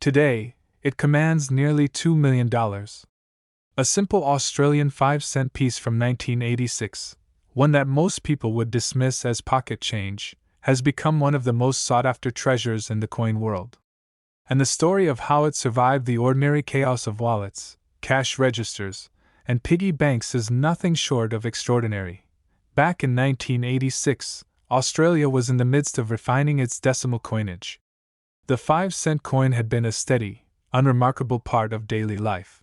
Today, it commands nearly $2 million. A simple Australian 5-cent piece from 1986, one that most people would dismiss as pocket change, has become one of the most sought-after treasures in the coin world. And the story of how it survived the ordinary chaos of wallets, cash registers, and piggy banks is nothing short of extraordinary. Back in 1986, Australia was in the midst of refining its decimal coinage. The 5-cent coin had been a steady, unremarkable part of daily life.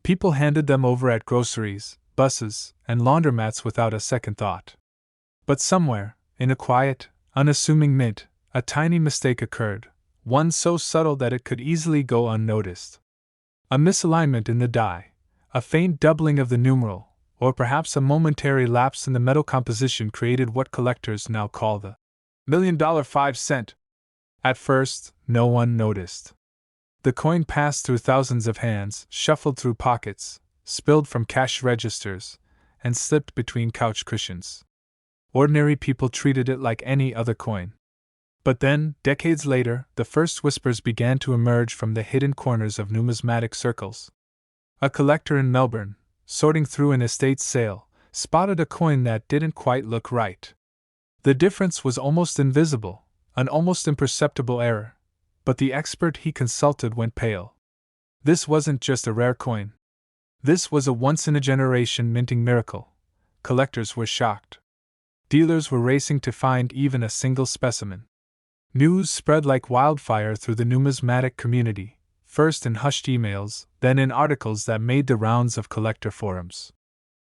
People handed them over at groceries, buses, and laundromats without a second thought. But somewhere, in a quiet, unassuming mint, a tiny mistake occurred, one so subtle that it could easily go unnoticed. A misalignment in the die, a faint doubling of the numeral, or perhaps a momentary lapse in the metal composition created what collectors now call the $1 million 5-cent. At first, no one noticed. The coin passed through thousands of hands, shuffled through pockets, spilled from cash registers, and slipped between couch cushions. Ordinary people treated it like any other coin. But then, decades later, the first whispers began to emerge from the hidden corners of numismatic circles. A collector in Melbourne, sorting through an estate sale, spotted a coin that didn't quite look right. The difference was almost invisible, an almost imperceptible error, but the expert he consulted went pale. This wasn't just a rare coin. This was a once-in-a-generation minting miracle. Collectors were shocked. Dealers were racing to find even a single specimen. News spread like wildfire through the numismatic community, first in hushed emails, then in articles that made the rounds of collector forums.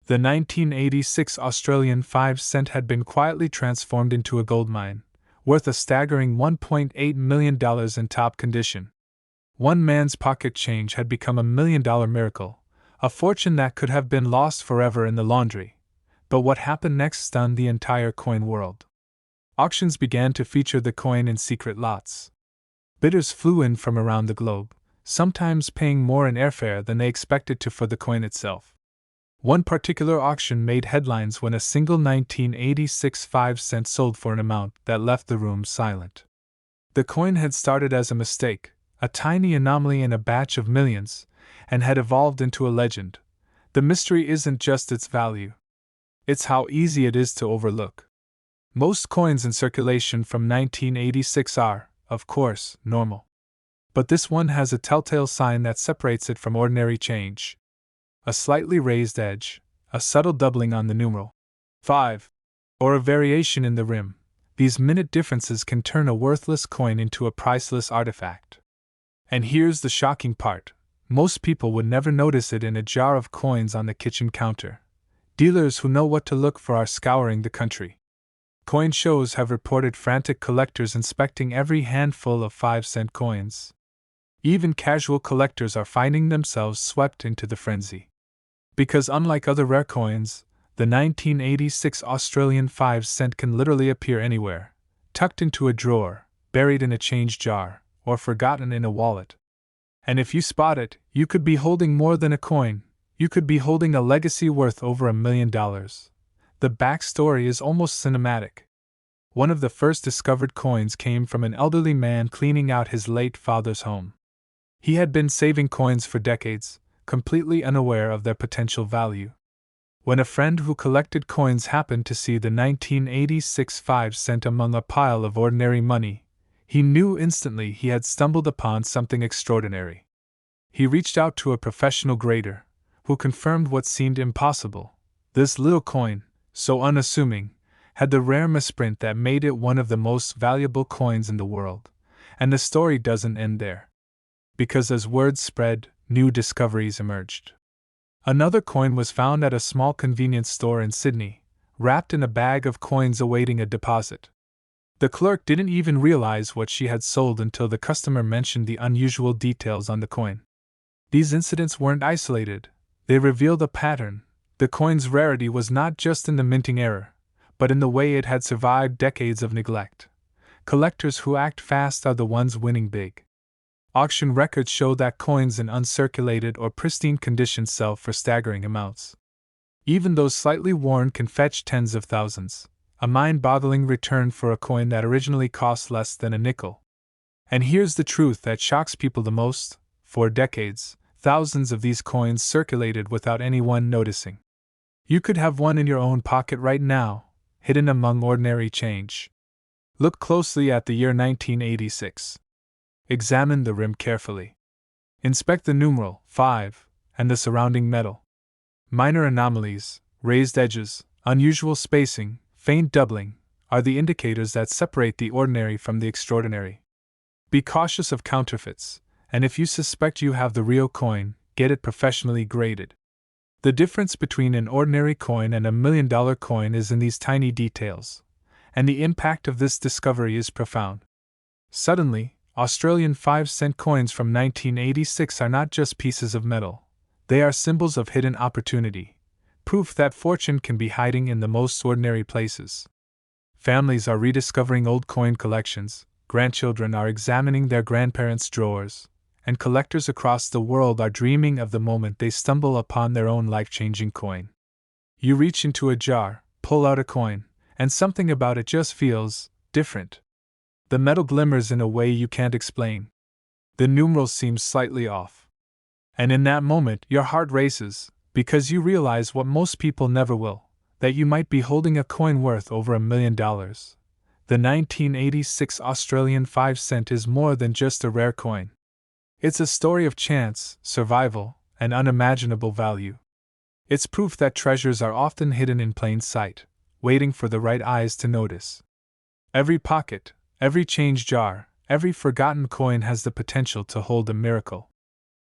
The 1986 Australian 5-cent had been quietly transformed into a goldmine, worth a staggering $1.8 million in top condition. One man's pocket change had become a $1 million miracle, a fortune that could have been lost forever in the laundry. But what happened next stunned the entire coin world. Auctions began to feature the coin in secret lots. Bidders flew in from around the globe, sometimes paying more in airfare than they expected to for the coin itself. One particular auction made headlines when a single 1986 5-cent sold for an amount that left the room silent. The coin had started as a mistake, a tiny anomaly in a batch of millions, and had evolved into a legend. The mystery isn't just its value. It's how easy it is to overlook. Most coins in circulation from 1986 are, of course, normal. But this one has a telltale sign that separates it from ordinary change. A slightly raised edge, a subtle doubling on the numeral 5, or a variation in the rim. These minute differences can turn a worthless coin into a priceless artifact. And here's the shocking part. Most people would never notice it in a jar of coins on the kitchen counter. Dealers who know what to look for are scouring the country. Coin shows have reported frantic collectors inspecting every handful of 5-cent coins. Even casual collectors are finding themselves swept into the frenzy. Because unlike other rare coins, the 1986 Australian 5-cent can literally appear anywhere, tucked into a drawer, buried in a change jar, or forgotten in a wallet. And if you spot it, you could be holding more than a coin. You could be holding a legacy worth over $1 million. The backstory is almost cinematic. One of the first discovered coins came from an elderly man cleaning out his late father's home. He had been saving coins for decades, completely unaware of their potential value. When a friend who collected coins happened to see the 1986 5-cent among a pile of ordinary money, he knew instantly he had stumbled upon something extraordinary. He reached out to a professional grader, who confirmed what seemed impossible. This little coin, so unassuming, had the rare misprint that made it one of the most valuable coins in the world. And the story doesn't end there. Because as word spread, new discoveries emerged. Another coin was found at a small convenience store in Sydney, wrapped in a bag of coins awaiting a deposit. The clerk didn't even realize what she had sold until the customer mentioned the unusual details on the coin. These incidents weren't isolated. They revealed a pattern. The coin's rarity was not just in the minting error, but in the way it had survived decades of neglect. Collectors who act fast are the ones winning big. Auction records show that coins in uncirculated or pristine condition sell for staggering amounts. Even those slightly worn can fetch tens of thousands, a mind-boggling return for a coin that originally cost less than a nickel. And here's the truth that shocks people the most: for decades, thousands of these coins circulated without anyone noticing. You could have one in your own pocket right now, hidden among ordinary change. Look closely at the year 1986. Examine the rim carefully. Inspect the numeral 5 and the surrounding metal. Minor anomalies, raised edges, unusual spacing, faint doubling, are the indicators that separate the ordinary from the extraordinary. Be cautious of counterfeits, and if you suspect you have the real coin, get it professionally graded. The difference between an ordinary coin and a $1 million coin is in these tiny details, and the impact of this discovery is profound. Suddenly, Australian 5-cent coins from 1986 are not just pieces of metal, they are symbols of hidden opportunity, proof that fortune can be hiding in the most ordinary places. Families are rediscovering old coin collections, grandchildren are examining their grandparents' drawers, and collectors across the world are dreaming of the moment they stumble upon their own life-changing coin. You reach into a jar, pull out a coin, and something about it just feels different. The metal glimmers in a way you can't explain. The numeral seems slightly off. And in that moment, your heart races, because you realize what most people never will, that you might be holding a coin worth over $1 million. The 1986 Australian 5-cent is more than just a rare coin. It's a story of chance, survival, and unimaginable value. It's proof that treasures are often hidden in plain sight, waiting for the right eyes to notice. Every pocket, every change jar, every forgotten coin has the potential to hold a miracle.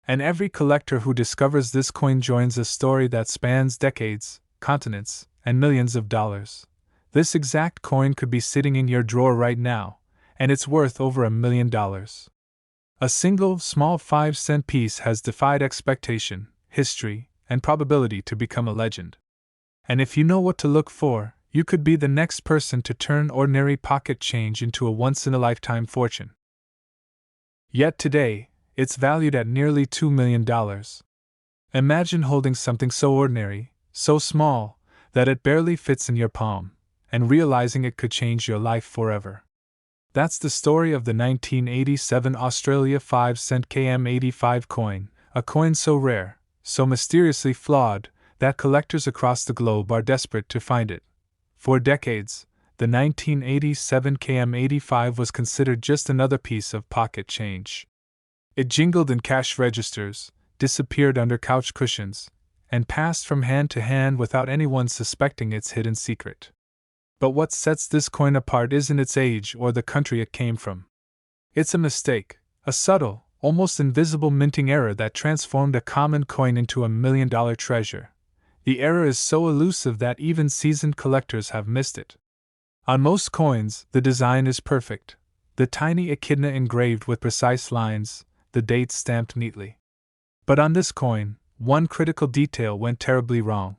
And every collector who discovers this coin joins a story that spans decades, continents, and millions of dollars. This exact coin could be sitting in your drawer right now, and it's worth over $1 million. A single, small 5-cent piece has defied expectation, history, and probability to become a legend. And if you know what to look for, you could be the next person to turn ordinary pocket change into a once-in-a-lifetime fortune. Yet today, it's valued at nearly $2 million. Imagine holding something so ordinary, so small, that it barely fits in your palm, and realizing it could change your life forever. That's the story of the 1987 Australia 5-cent KM85 coin, a coin so rare, so mysteriously flawed, that collectors across the globe are desperate to find it. For decades, the 1987 KM85 was considered just another piece of pocket change. It jingled in cash registers, disappeared under couch cushions, and passed from hand to hand without anyone suspecting its hidden secret. But what sets this coin apart isn't its age or the country it came from. It's a mistake, a subtle, almost invisible minting error that transformed a common coin into $1 million treasure. The error is so elusive that even seasoned collectors have missed it. On most coins, the design is perfect. The tiny echidna engraved with precise lines, the dates stamped neatly. But on this coin, one critical detail went terribly wrong.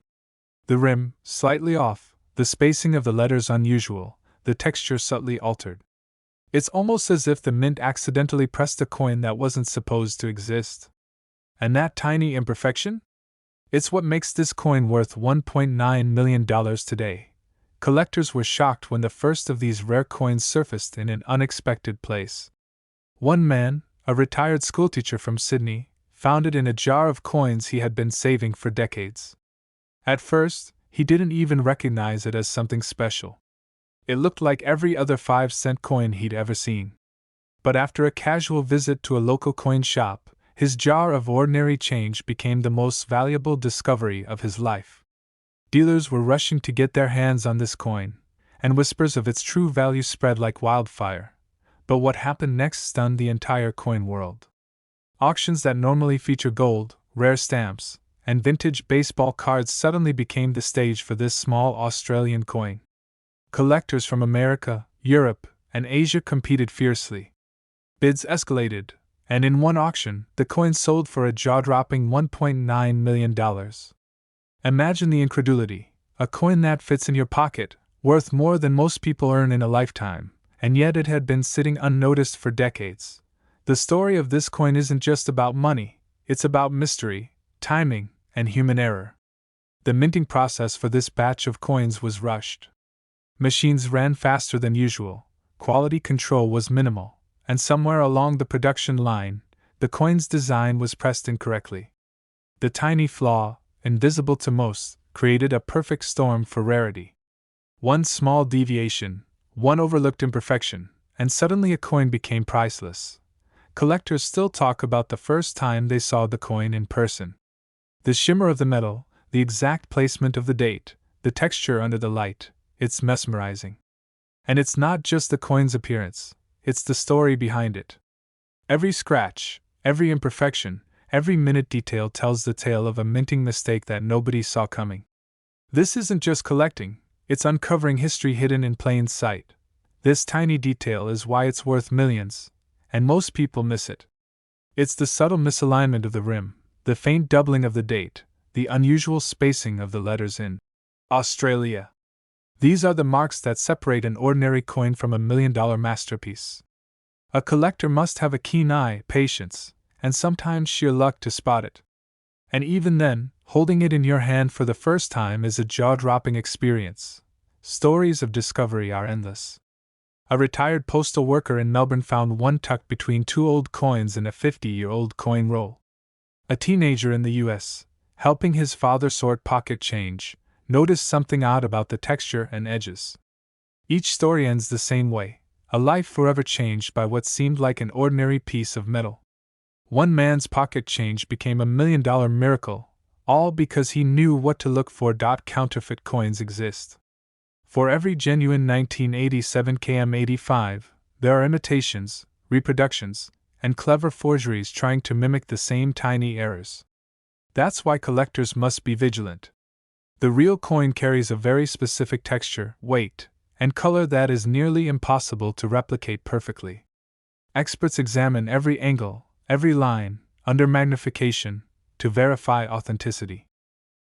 The rim, slightly off, the spacing of the letters unusual, the texture subtly altered. It's almost as if the mint accidentally pressed a coin that wasn't supposed to exist. And that tiny imperfection? It's what makes this coin worth $1.9 million today. Collectors were shocked when the first of these rare coins surfaced in an unexpected place. One man, a retired schoolteacher from Sydney, found it in a jar of coins he had been saving for decades. At first, he didn't even recognize it as something special. It looked like every other 5-cent coin he'd ever seen. But after a casual visit to a local coin shop, his jar of ordinary change became the most valuable discovery of his life. Dealers were rushing to get their hands on this coin, and whispers of its true value spread like wildfire. But what happened next stunned the entire coin world. Auctions that normally feature gold, rare stamps, and vintage baseball cards suddenly became the stage for this small Australian coin. Collectors from America, Europe, and Asia competed fiercely. Bids escalated, and in one auction, the coin sold for a jaw-dropping $1.9 million. Imagine the incredulity: a coin that fits in your pocket, worth more than most people earn in a lifetime, and yet it had been sitting unnoticed for decades. The story of this coin isn't just about money, it's about mystery, timing, and human error. The minting process for this batch of coins was rushed. Machines ran faster than usual, quality control was minimal, and somewhere along the production line, the coin's design was pressed incorrectly. The tiny flaw, invisible to most, created a perfect storm for rarity. One small deviation, one overlooked imperfection, and suddenly a coin became priceless. Collectors still talk about the first time they saw the coin in person. The shimmer of the metal, the exact placement of the date, the texture under the light, it's mesmerizing. And it's not just the coin's appearance, it's the story behind it. Every scratch, every imperfection, every minute detail tells the tale of a minting mistake that nobody saw coming. This isn't just collecting, it's uncovering history hidden in plain sight. This tiny detail is why it's worth millions, and most people miss it. It's the subtle misalignment of the rim, the faint doubling of the date, the unusual spacing of the letters in Australia. These are the marks that separate an ordinary coin from $1 million masterpiece. A collector must have a keen eye, patience, and sometimes sheer luck to spot it. And even then, holding it in your hand for the first time is a jaw-dropping experience. Stories of discovery are endless. A retired postal worker in Melbourne found one tucked between two old coins in a 50-year-old coin roll. A teenager in the US, helping his father sort pocket change, noticed something odd about the texture and edges. Each story ends the same way, a life forever changed by what seemed like an ordinary piece of metal. One man's pocket change became $1 million miracle, all because he knew what to look for. Counterfeit coins exist. For every genuine 1987 KM85, there are imitations, reproductions, and clever forgeries trying to mimic the same tiny errors. That's why collectors must be vigilant. The real coin carries a very specific texture, weight, and color that is nearly impossible to replicate perfectly. Experts examine every angle, every line, under magnification, to verify authenticity.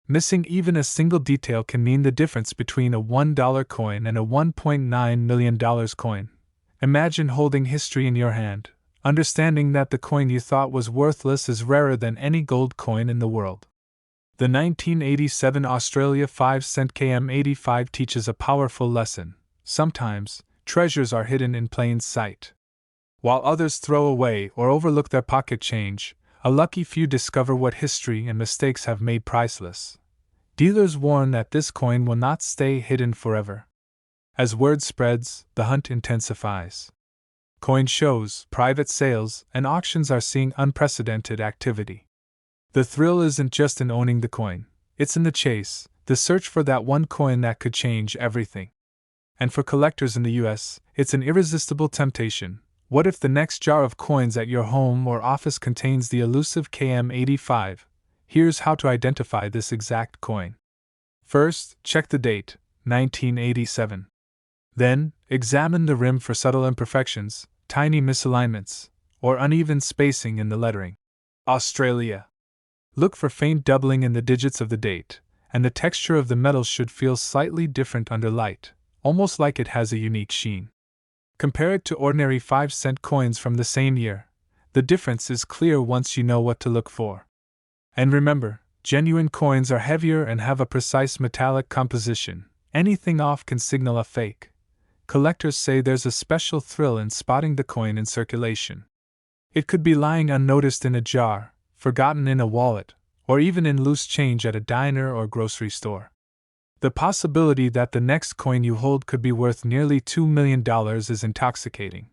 Missing even a single detail can mean the difference between a $1 coin and a $1.9 million coin. Imagine holding history in your hand, understanding that the coin you thought was worthless is rarer than any gold coin in the world. The 1987 Australia 5-cent KM85 teaches a powerful lesson. Sometimes, treasures are hidden in plain sight. While others throw away or overlook their pocket change, a lucky few discover what history and mistakes have made priceless. Dealers warn that this coin will not stay hidden forever. As word spreads, the hunt intensifies. Coin shows, private sales, and auctions are seeing unprecedented activity. The thrill isn't just in owning the coin, it's in the chase, the search for that one coin that could change everything. And for collectors in the US, it's an irresistible temptation. What if the next jar of coins at your home or office contains the elusive KM85? Here's how to identify this exact coin. First, check the date, 1987. Then, examine the rim for subtle imperfections, tiny misalignments, or uneven spacing in the lettering. Australia. Look for faint doubling in the digits of the date, and the texture of the metal should feel slightly different under light, almost like it has a unique sheen. Compare it to ordinary 5-cent coins from the same year. The difference is clear once you know what to look for. And remember, genuine coins are heavier and have a precise metallic composition. Anything off can signal a fake. Collectors say there's a special thrill in spotting the coin in circulation. It could be lying unnoticed in a jar, forgotten in a wallet, or even in loose change at a diner or grocery store. The possibility that the next coin you hold could be worth nearly $2 million is intoxicating.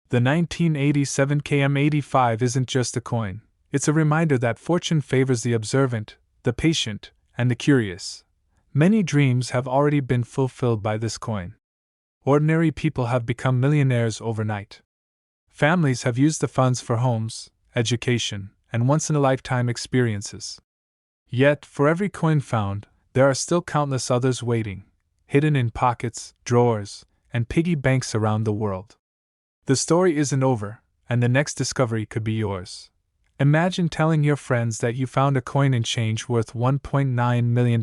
The 1987 KM85 isn't just a coin, it's a reminder that fortune favors the observant, the patient, and the curious. Many dreams have already been fulfilled by this coin. Ordinary people have become millionaires overnight. Families have used the funds for homes, education, and once-in-a-lifetime experiences. Yet, for every coin found, there are still countless others waiting, hidden in pockets, drawers, and piggy banks around the world. The story isn't over, and the next discovery could be yours. Imagine telling your friends that you found a coin and change worth $1.9 million.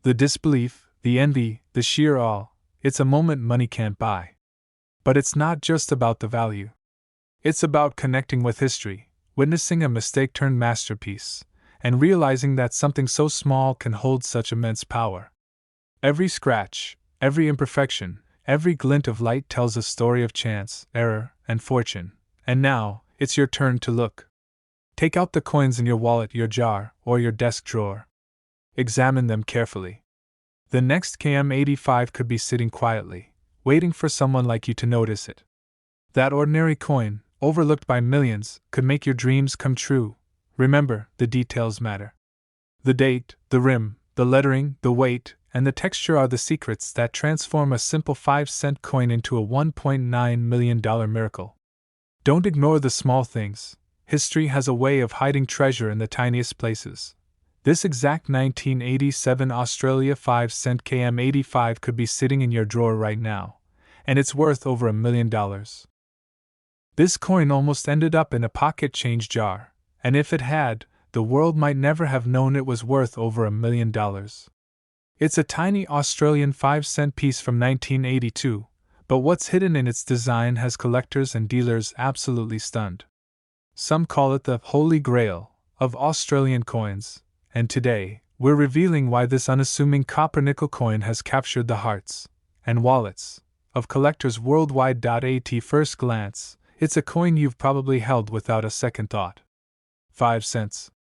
The disbelief, the envy, the sheer awe, it's a moment money can't buy. But it's not just about the value. It's about connecting with history, witnessing a mistake-turned masterpiece, and realizing that something so small can hold such immense power. Every scratch, every imperfection, Every glint of light tells a story of chance, error, and fortune. And now, it's your turn to look. Take out the coins in your wallet, your jar, or your desk drawer. Examine them carefully. The next KM85 could be sitting quietly, waiting for someone like you to notice it. That ordinary coin, overlooked by millions, could make your dreams come true. Remember, the details matter. The date, the rim, the lettering, the weight, and the texture are the secrets that transform a simple 5-cent coin into a $1.9 million miracle. Don't ignore the small things. History has a way of hiding treasure in the tiniest places. This exact 1987 Australia 5-cent KM85 could be sitting in your drawer right now, and it's worth over $1 million. This coin almost ended up in a pocket change jar, and if it had, the world might never have known it was worth over $1 million. It's a tiny Australian 5-cent piece from 1982, but what's hidden in its design has collectors and dealers absolutely stunned. Some call it the Holy Grail of Australian coins, and today, we're revealing why this unassuming copper-nickel coin has captured the hearts and wallets of collectors worldwide. At first glance, it's a coin you've probably held without a second thought. 5 cents.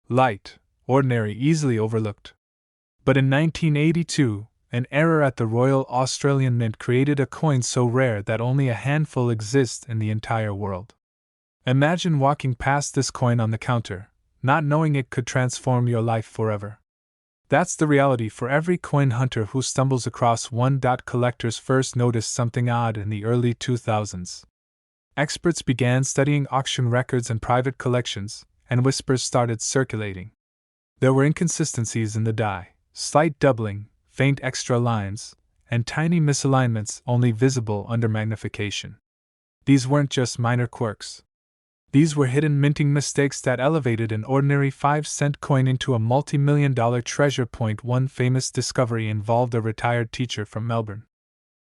Light, ordinary, easily overlooked. But in 1982, an error at the Royal Australian Mint created a coin so rare that only a handful exist in the entire world. Imagine walking past this coin on the counter, not knowing it could transform your life forever. That's the reality for every coin hunter who stumbles across one. Collectors first noticed something odd in the early 2000s. Experts began studying auction records and private collections, and whispers started circulating. There were inconsistencies in the die, slight doubling, faint extra lines, and tiny misalignments only visible under magnification. These weren't just minor quirks. These were hidden minting mistakes that elevated an ordinary 5-cent coin into a multi-million-dollar treasure. One famous discovery involved a retired teacher from Melbourne.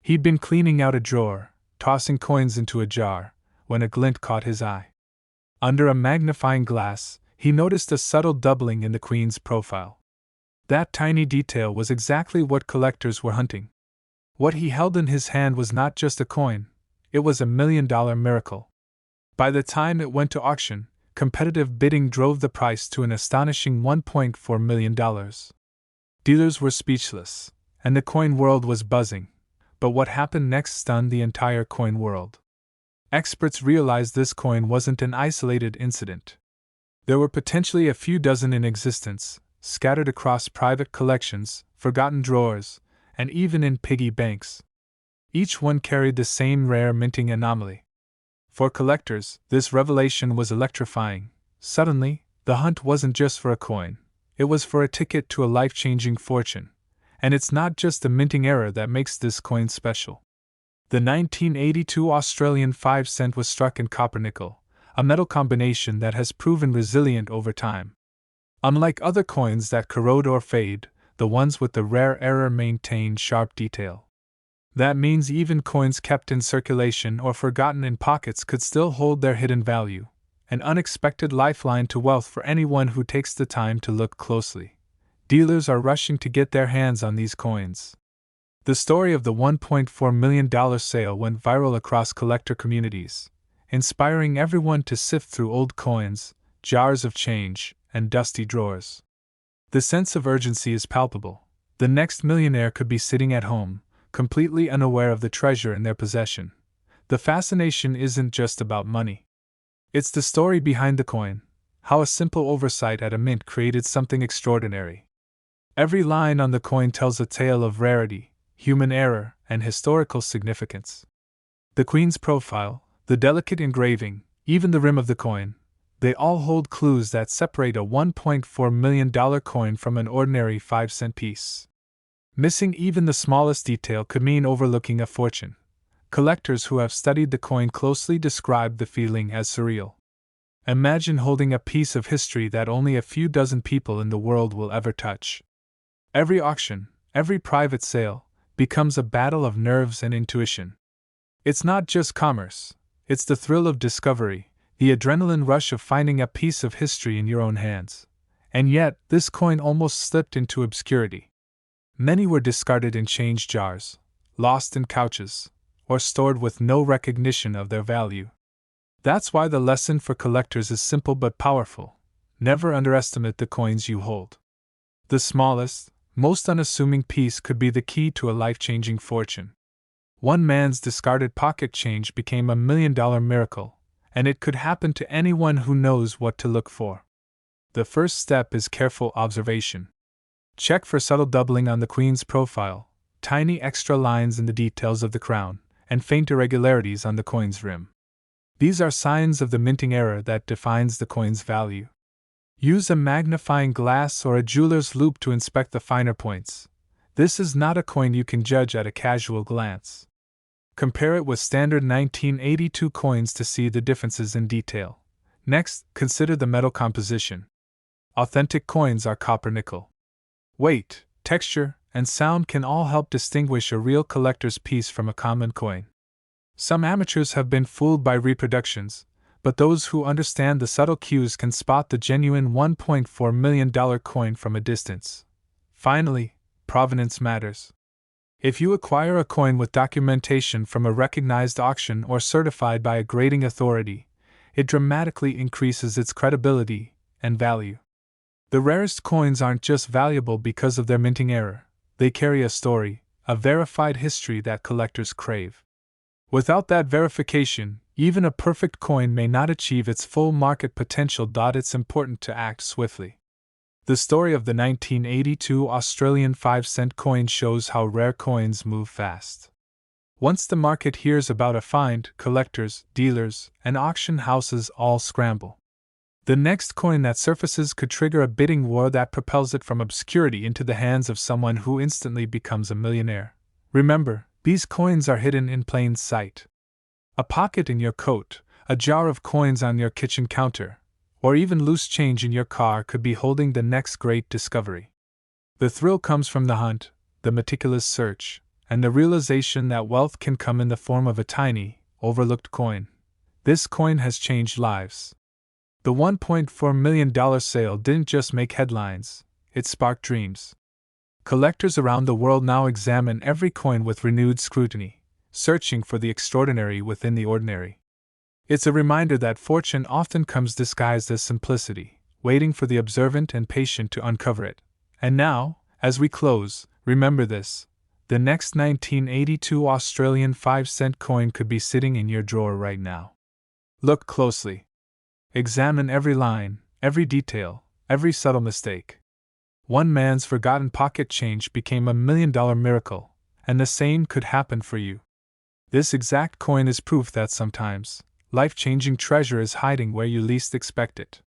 He'd been cleaning out a drawer, tossing coins into a jar, when a glint caught his eye. Under a magnifying glass, he noticed a subtle doubling in the Queen's profile. That tiny detail was exactly what collectors were hunting. What he held in his hand was not just a coin, it was $1 million miracle. By the time it went to auction, competitive bidding drove the price to an astonishing $1.4 million. Dealers were speechless, and the coin world was buzzing. But what happened next stunned the entire coin world. Experts realized this coin wasn't an isolated incident. There were potentially a few dozen in existence, scattered across private collections, forgotten drawers, and even in piggy banks. Each one carried the same rare minting anomaly. For collectors, this revelation was electrifying. Suddenly, the hunt wasn't just for a coin, it was for a ticket to a life-changing fortune. And it's not just the minting error that makes this coin special. The 1982 Australian 5-cent was struck in copper-nickel, a metal combination that has proven resilient over time. Unlike other coins that corrode or fade, the ones with the rare error maintain sharp detail. That means even coins kept in circulation or forgotten in pockets could still hold their hidden value, an unexpected lifeline to wealth for anyone who takes the time to look closely. Dealers are rushing to get their hands on these coins. The story of the $1.4 million sale went viral across collector communities, inspiring everyone to sift through old coins, jars of change, and dusty drawers. The sense of urgency is palpable. The next millionaire could be sitting at home, completely unaware of the treasure in their possession. The fascination isn't just about money. It's the story behind the coin, how a simple oversight at a mint created something extraordinary. Every line on the coin tells a tale of rarity, human error, and historical significance. The Queen's profile, the delicate engraving, even the rim of the coin, they all hold clues that separate a $1.4 million coin from an ordinary 5-cent piece. Missing even the smallest detail could mean overlooking a fortune. Collectors who have studied the coin closely describe the feeling as surreal. Imagine holding a piece of history that only a few dozen people in the world will ever touch. Every auction, every private sale, becomes a battle of nerves and intuition. It's not just commerce, it's the thrill of discovery, the adrenaline rush of finding a piece of history in your own hands. And yet, this coin almost slipped into obscurity. Many were discarded in change jars, lost in couches, or stored with no recognition of their value. That's why the lesson for collectors is simple but powerful. Never underestimate the coins you hold. The smallest, most unassuming piece could be the key to a life-changing fortune. One man's discarded pocket change became $1 million miracle, and it could happen to anyone who knows what to look for. The first step is careful observation. Check for subtle doubling on the Queen's profile, tiny extra lines in the details of the crown, and faint irregularities on the coin's rim. These are signs of the minting error that defines the coin's value. Use a magnifying glass or a jeweler's loupe to inspect the finer points. This is not a coin you can judge at a casual glance. Compare it with standard 1982 coins to see the differences in detail. Next, consider the metal composition. Authentic coins are copper-nickel. Weight, texture, and sound can all help distinguish a real collector's piece from a common coin. Some amateurs have been fooled by reproductions, but those who understand the subtle cues can spot the genuine $1.4 million coin from a distance. Finally, provenance matters. If you acquire a coin with documentation from a recognized auction or certified by a grading authority, it dramatically increases its credibility and value. The rarest coins aren't just valuable because of their minting error, they carry a story, a verified history that collectors crave. Without that verification, even a perfect coin may not achieve its full market potential. It's important to act swiftly. The story of the 1982 Australian 5-cent coin shows how rare coins move fast. Once the market hears about a find, collectors, dealers, and auction houses all scramble. The next coin that surfaces could trigger a bidding war that propels it from obscurity into the hands of someone who instantly becomes a millionaire. Remember, these coins are hidden in plain sight. A pocket in your coat, a jar of coins on your kitchen counter, or even loose change in your car could be holding the next great discovery. The thrill comes from the hunt, the meticulous search, and the realization that wealth can come in the form of a tiny, overlooked coin. This coin has changed lives. The $1.4 million sale didn't just make headlines, it sparked dreams. Collectors around the world now examine every coin with renewed scrutiny, searching for the extraordinary within the ordinary. It's a reminder that fortune often comes disguised as simplicity, waiting for the observant and patient to uncover it. And now, as we close, remember this: the next 1982 Australian 5-cent coin could be sitting in your drawer right now. Look closely. Examine every line, every detail, every subtle mistake. One man's forgotten pocket change became $1 million miracle, and the same could happen for you. This exact coin is proof that sometimes, life-changing treasure is hiding where you least expect it.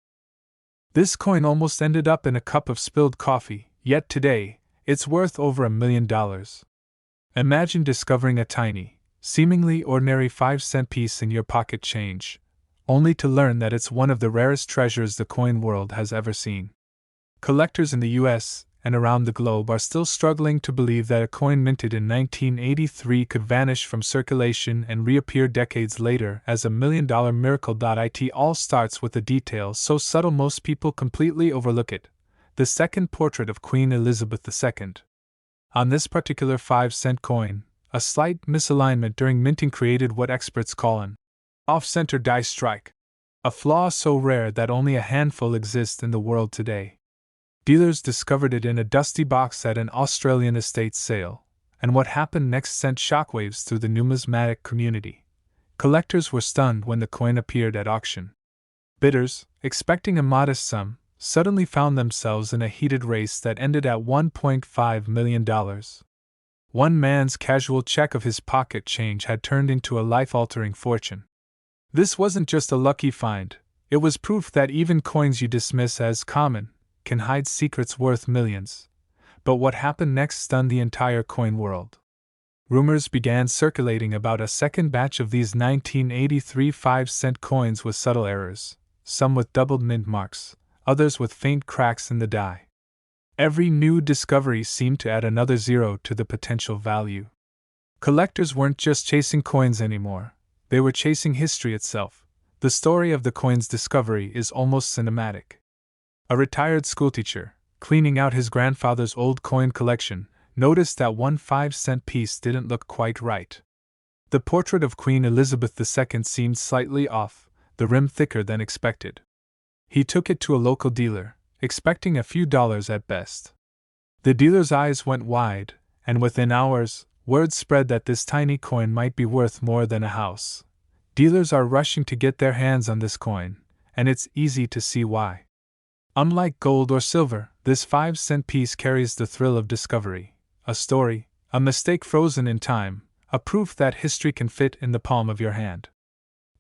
This coin almost ended up in a cup of spilled coffee, yet today, it's worth over $1 million. Imagine discovering a tiny, seemingly ordinary 5-cent piece in your pocket change, only to learn that it's one of the rarest treasures the coin world has ever seen. Collectors in the US and around the globe are still struggling to believe that a coin minted in 1983 could vanish from circulation and reappear decades later as $1 million miracle. It all starts with a detail so subtle most people completely overlook it: the second portrait of Queen Elizabeth II. On this particular 5-cent coin, a slight misalignment during minting created what experts call an off-center die strike, a flaw so rare that only a handful exist in the world today. Dealers discovered it in a dusty box at an Australian estate sale, and what happened next sent shockwaves through the numismatic community. Collectors were stunned when the coin appeared at auction. Bidders, expecting a modest sum, suddenly found themselves in a heated race that ended at $1.5 million. One man's casual check of his pocket change had turned into a life-altering fortune. This wasn't just a lucky find, it was proof that even coins you dismiss as common can hide secrets worth millions. But what happened next stunned the entire coin world. Rumors began circulating about a second batch of these 1983 5-cent coins with subtle errors, some with doubled mint marks, others with faint cracks in the die. Every new discovery seemed to add another zero to the potential value. Collectors weren't just chasing coins anymore, they were chasing history itself. The story of the coin's discovery is almost cinematic. A retired schoolteacher, cleaning out his grandfather's old coin collection, noticed that one 5-cent piece didn't look quite right. The portrait of Queen Elizabeth II seemed slightly off, the rim thicker than expected. He took it to a local dealer, expecting a few dollars at best. The dealer's eyes went wide, and within hours, word spread that this tiny coin might be worth more than a house. Dealers are rushing to get their hands on this coin, and it's easy to see why. Unlike gold or silver, this 5-cent piece carries the thrill of discovery, a story, a mistake frozen in time, a proof that history can fit in the palm of your hand.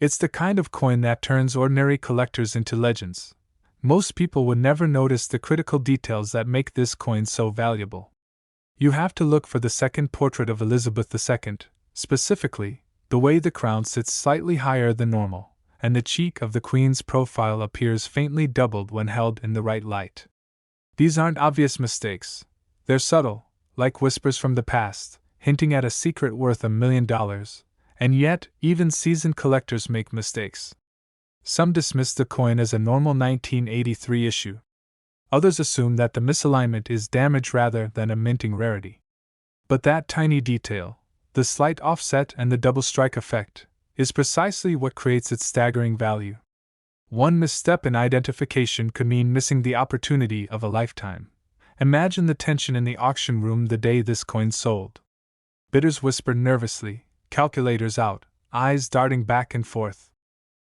It's the kind of coin that turns ordinary collectors into legends. Most people would never notice the critical details that make this coin so valuable. You have to look for the second portrait of Elizabeth II, specifically, the way the crown sits slightly higher than normal, and the cheek of the Queen's profile appears faintly doubled when held in the right light. These aren't obvious mistakes. They're subtle, like whispers from the past, hinting at a secret worth $1 million, and yet, even seasoned collectors make mistakes. Some dismiss the coin as a normal 1983 issue. Others assume that the misalignment is damage rather than a minting rarity. But that tiny detail, the slight offset and the double strike effect, is precisely what creates its staggering value. One misstep in identification could mean missing the opportunity of a lifetime. Imagine the tension in the auction room the day this coin sold. Bidders whispered nervously, calculators out, eyes darting back and forth.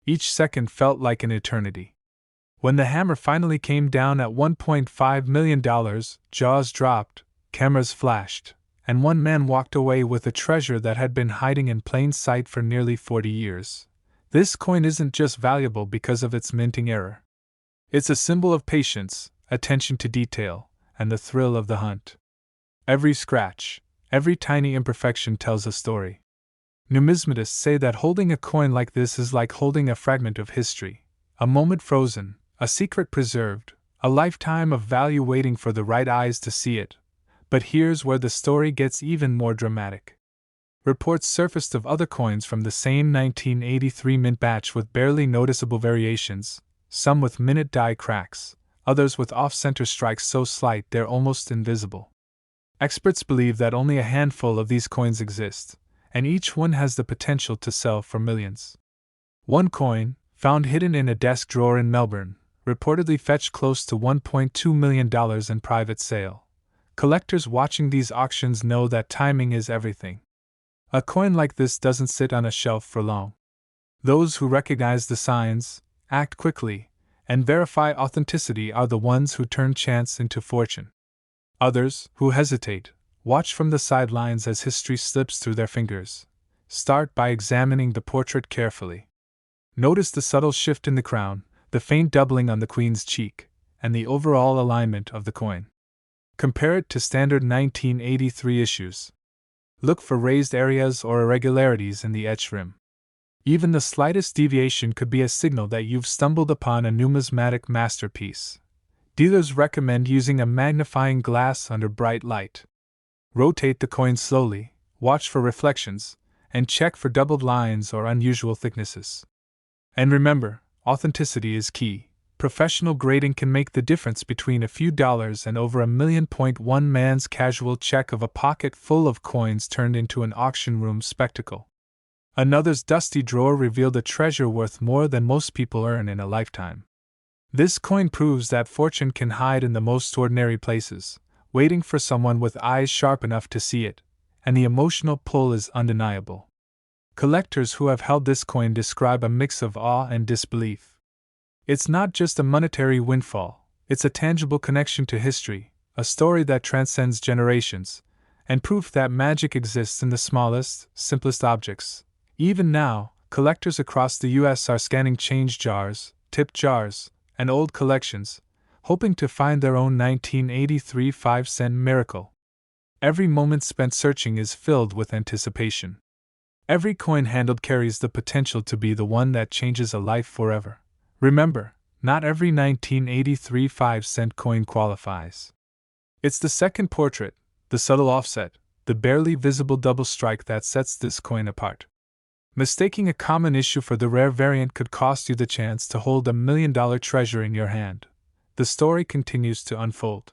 Each second felt like an eternity. When the hammer finally came down at $1.5 million, jaws dropped, cameras flashed, and one man walked away with a treasure that had been hiding in plain sight for nearly 40 years. This coin isn't just valuable because of its minting error. It's a symbol of patience, attention to detail, and the thrill of the hunt. Every scratch, every tiny imperfection tells a story. Numismatists say that holding a coin like this is like holding a fragment of history, a moment frozen, a secret preserved, a lifetime of value waiting for the right eyes to see it. But here's where the story gets even more dramatic. Reports surfaced of other coins from the same 1983 mint batch with barely noticeable variations, some with minute die cracks, others with off-center strikes so slight they're almost invisible. Experts believe that only a handful of these coins exist, and each one has the potential to sell for millions. One coin, found hidden in a desk drawer in Melbourne, reportedly fetched close to $1.2 million in private sale. Collectors watching these auctions know that timing is everything. A coin like this doesn't sit on a shelf for long. Those who recognize the signs, act quickly, and verify authenticity are the ones who turn chance into fortune. Others, who hesitate, watch from the sidelines as history slips through their fingers. Start by examining the portrait carefully. Notice the subtle shift in the crown, the faint doubling on the Queen's cheek, and the overall alignment of the coin. Compare it to standard 1983 issues. Look for raised areas or irregularities in the etched rim. Even the slightest deviation could be a signal that you've stumbled upon a numismatic masterpiece. Dealers recommend using a magnifying glass under bright light. Rotate the coin slowly, watch for reflections, and check for doubled lines or unusual thicknesses. And remember, authenticity is key. Professional grading can make the difference between a few dollars and over $1 million. One man's casual check of a pocket full of coins turned into an auction room spectacle. Another's dusty drawer revealed a treasure worth more than most people earn in a lifetime. This coin proves that fortune can hide in the most ordinary places, waiting for someone with eyes sharp enough to see it, and the emotional pull is undeniable. Collectors who have held this coin describe a mix of awe and disbelief. It's not just a monetary windfall, it's a tangible connection to history, a story that transcends generations, and proof that magic exists in the smallest, simplest objects. Even now, collectors across the U.S. are scanning change jars, tip jars, and old collections, hoping to find their own 1983 5-cent miracle. Every moment spent searching is filled with anticipation. Every coin handled carries the potential to be the one that changes a life forever. Remember, not every 1983 5-cent coin qualifies. It's the second portrait, the subtle offset, the barely visible double strike that sets this coin apart. Mistaking a common issue for the rare variant could cost you the chance to hold $1 million treasure in your hand. The story continues to unfold.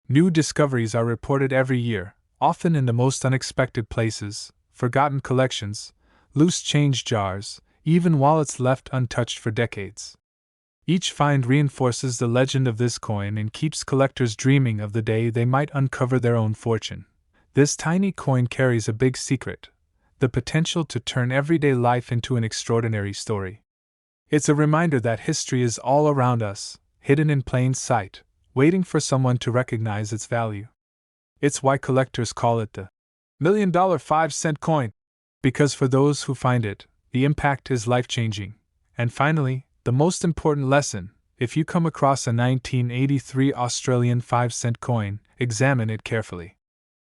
New discoveries are reported every year, often in the most unexpected places, forgotten collections, loose change jars, even wallets left untouched for decades. Each find reinforces the legend of this coin and keeps collectors dreaming of the day they might uncover their own fortune. This tiny coin carries a big secret: the potential to turn everyday life into an extraordinary story. It's a reminder that history is all around us, hidden in plain sight, waiting for someone to recognize its value. It's why collectors call it the $1,000,000 5-cent coin, because for those who find it, the impact is life-changing. And finally, the most important lesson: if you come across a 1983 Australian 5-cent coin, examine it carefully.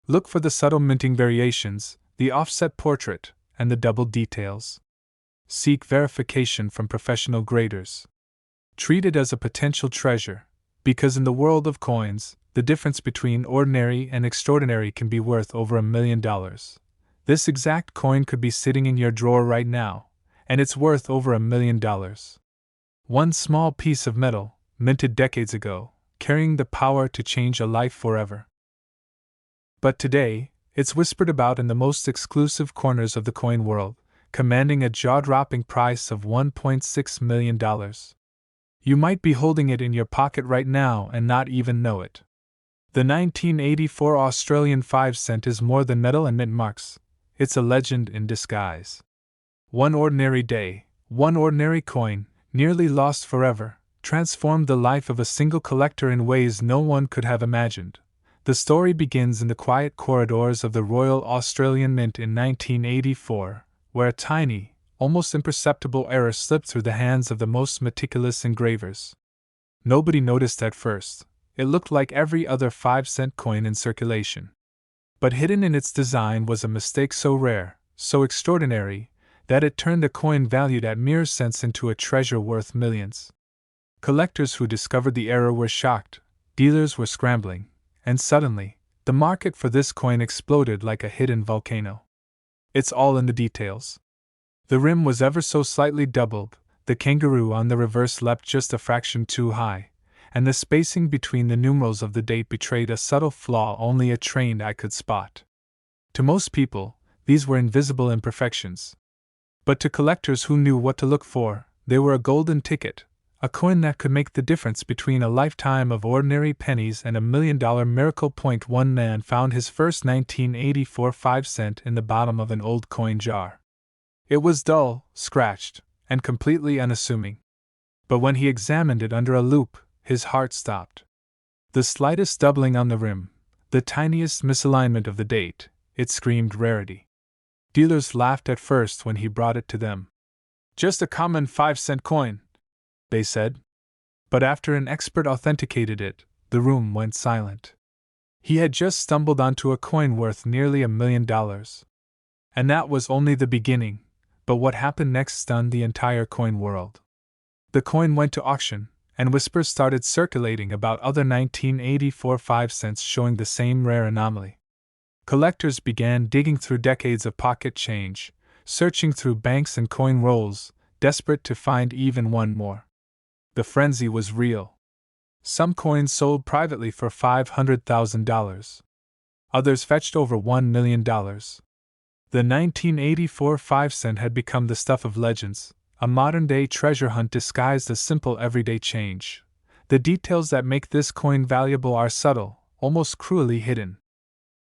Look for the subtle minting variations, the offset portrait, and the double details. Seek verification from professional graders. Treat it as a potential treasure, because in the world of coins, the difference between ordinary and extraordinary can be worth over $1,000,000. This exact coin could be sitting in your drawer right now, and it's worth over $1,000,000. One small piece of metal, minted decades ago, carrying the power to change a life forever. But today, it's whispered about in the most exclusive corners of the coin world, commanding a jaw-dropping price of $1.6 million. You might be holding it in your pocket right now and not even know it. The 1984 Australian 5-cent is more than metal and mint marks. It's a legend in disguise. One ordinary day, one ordinary coin, nearly lost forever, transformed the life of a single collector in ways no one could have imagined. The story begins in the quiet corridors of the Royal Australian Mint in 1984, where a tiny, almost imperceptible error slipped through the hands of the most meticulous engravers. Nobody noticed at first. It looked like every other 5-cent coin in circulation. But hidden in its design was a mistake so rare, so extraordinary, that it turned a coin valued at mere cents into a treasure worth millions. Collectors who discovered the error were shocked, dealers were scrambling, and suddenly, the market for this coin exploded like a hidden volcano. It's all in the details. The rim was ever so slightly doubled, the kangaroo on the reverse leapt just a fraction too high, and the spacing between the numerals of the date betrayed a subtle flaw only a trained eye could spot. To most people, these were invisible imperfections. But to collectors who knew what to look for, they were a golden ticket, a coin that could make the difference between a lifetime of ordinary pennies and $1,000,000 miracle. One man found his first 1984 5-cent in the bottom of an old coin jar. It was dull, scratched, and completely unassuming. But when he examined it under a loupe, his heart stopped. The slightest doubling on the rim, the tiniest misalignment of the date, it screamed rarity. Dealers laughed at first when he brought it to them. "Just a common 5-cent coin," they said. But after an expert authenticated it, the room went silent. He had just stumbled onto a coin worth nearly $1,000,000. And that was only the beginning, but what happened next stunned the entire coin world. The coin went to auction, and whispers started circulating about other 1984 5-cents showing the same rare anomaly. Collectors began digging through decades of pocket change, searching through banks and coin rolls, desperate to find even one more. The frenzy was real. Some coins sold privately for $500,000. Others fetched over $1,000,000. The 1984 5-cent had become the stuff of legends, a modern-day treasure hunt disguised as simple everyday change. The details that make this coin valuable are subtle, almost cruelly hidden.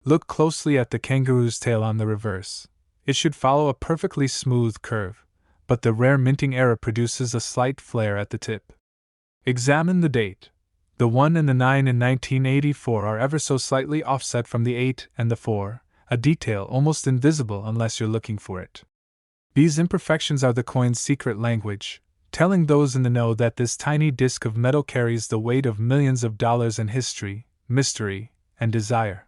Look closely at the kangaroo's tail on the reverse. It should follow a perfectly smooth curve, but the rare minting error produces a slight flare at the tip. Examine the date. The 1 and the 9 in 1984 are ever so slightly offset from the 8 and the 4, a detail almost invisible unless you're looking for it. These imperfections are the coin's secret language, telling those in the know that this tiny disc of metal carries the weight of millions of dollars in history, mystery, and desire.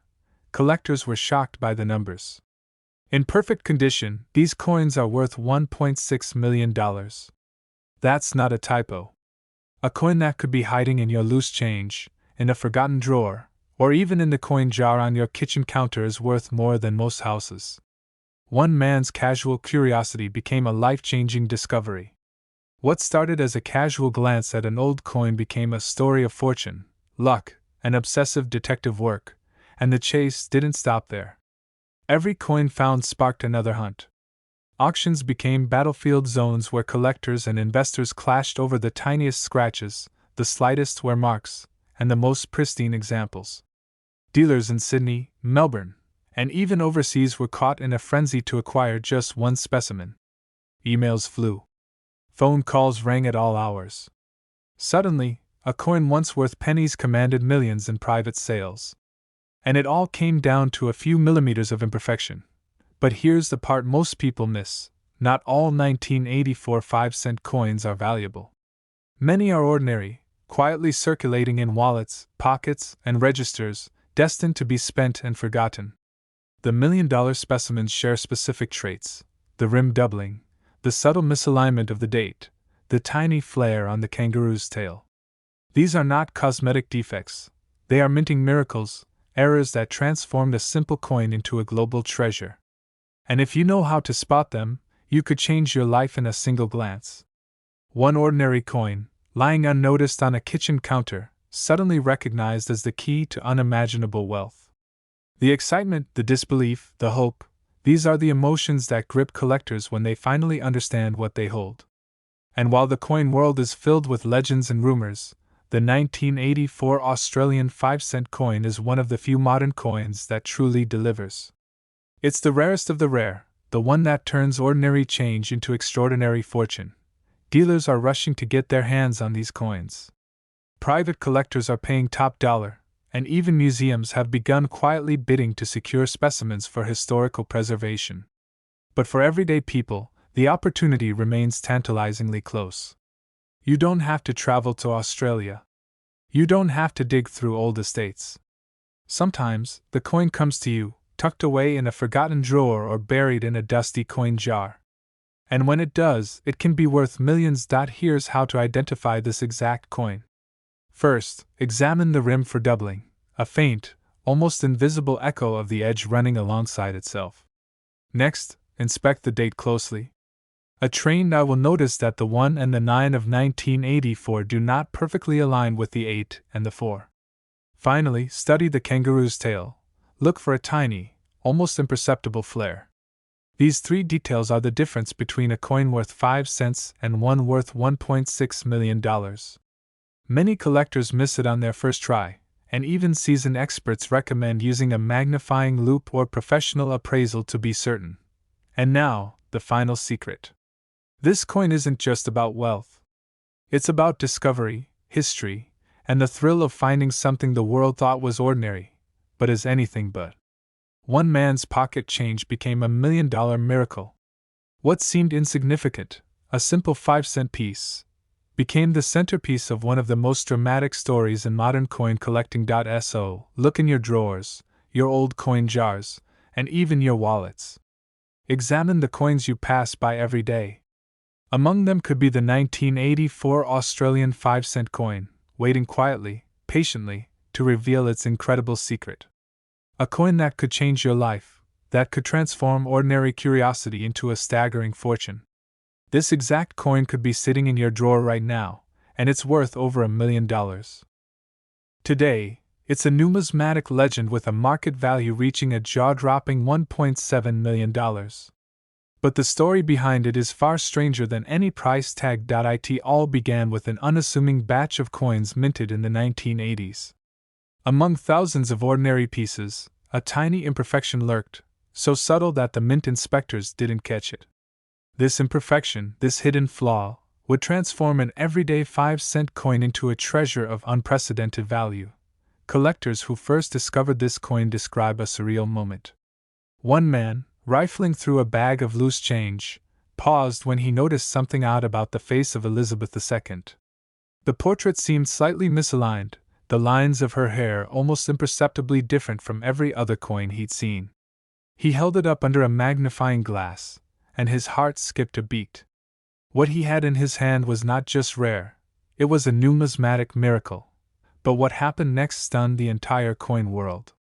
Collectors were shocked by the numbers. In perfect condition, these coins are worth $1.6 million. That's not a typo. A coin that could be hiding in your loose change, in a forgotten drawer, or even in the coin jar on your kitchen counter is worth more than most houses. One man's casual curiosity became a life-changing discovery. What started as a casual glance at an old coin became a story of fortune, luck, and obsessive detective work, And the chase didn't stop there. Every coin found sparked another hunt. Auctions became battlefield zones where collectors and investors clashed over the tiniest scratches, the slightest wear marks, and the most pristine examples. Dealers in Sydney, Melbourne, and even overseas were caught in a frenzy to acquire just one specimen. Emails flew. Phone calls rang at all hours. Suddenly, a coin once worth pennies commanded millions in private sales. And it all came down to a few millimeters of imperfection. But here's the part most people miss: not all 1984 5-cent coins are valuable. Many are ordinary, quietly circulating in wallets, pockets, and registers, destined to be spent and forgotten. The $1 million specimens share specific traits: the rim doubling, the subtle misalignment of the date, the tiny flare on the kangaroo's tail. These are not cosmetic defects, they are minting miracles, errors that transformed a simple coin into a global treasure. And if you know how to spot them, you could change your life in a single glance. One ordinary coin, lying unnoticed on a kitchen counter, suddenly recognized as the key to unimaginable wealth. The excitement, the disbelief, the hope, these are the emotions that grip collectors when they finally understand what they hold. And while the coin world is filled with legends and rumors, the 1984 Australian 5-cent coin is one of the few modern coins that truly delivers. It's the rarest of the rare, the one that turns ordinary change into extraordinary fortune. Dealers are rushing to get their hands on these coins. Private collectors are paying top dollar, and even museums have begun quietly bidding to secure specimens for historical preservation. But for everyday people, the opportunity remains tantalizingly close. You don't have to travel to Australia. You don't have to dig through old estates. Sometimes, the coin comes to you, tucked away in a forgotten drawer or buried in a dusty coin jar. And when it does, it can be worth millions. Here's how to identify this exact coin. First, examine the rim for doubling, a faint, almost invisible echo of the edge running alongside itself. Next, inspect the date closely. A trained eye will notice that the 1 and the 9 of 1984 do not perfectly align with the 8 and the 4. Finally, study the kangaroo's tail. Look for a tiny, almost imperceptible flare. These three details are the difference between a coin worth 5 cents and one worth $1.6 million. Many collectors miss it on their first try, and even seasoned experts recommend using a magnifying loupe or professional appraisal to be certain. And now, the final secret. This coin isn't just about wealth. It's about discovery, history, and the thrill of finding something the world thought was ordinary, but is anything but. One man's pocket change became $1 million miracle. What seemed insignificant, a simple 5-cent piece, became the centerpiece of one of the most dramatic stories in modern coin collecting. So, look in your drawers, your old coin jars, and even your wallets. Examine the coins you pass by every day. Among them could be the 1984 Australian 5-cent coin, waiting quietly, patiently, to reveal its incredible secret. A coin that could change your life, that could transform ordinary curiosity into a staggering fortune. This exact coin could be sitting in your drawer right now, and it's worth over $1 million. Today, it's a numismatic legend with a market value reaching a jaw-dropping $1.7 million. But the story behind it is far stranger than any price tag. It all began with an unassuming batch of coins minted in the 1980s. Among thousands of ordinary pieces, a tiny imperfection lurked, so subtle that the mint inspectors didn't catch it. This imperfection, this hidden flaw, would transform an everyday 5-cent coin into a treasure of unprecedented value. Collectors who first discovered this coin describe a surreal moment. One man, rifling through a bag of loose change, paused when he noticed something odd about the face of Elizabeth II. The portrait seemed slightly misaligned, the lines of her hair almost imperceptibly different from every other coin he'd seen. He held it up under a magnifying glass, and his heart skipped a beat. What he had in his hand was not just rare, it was a numismatic miracle. But what happened next stunned the entire coin world.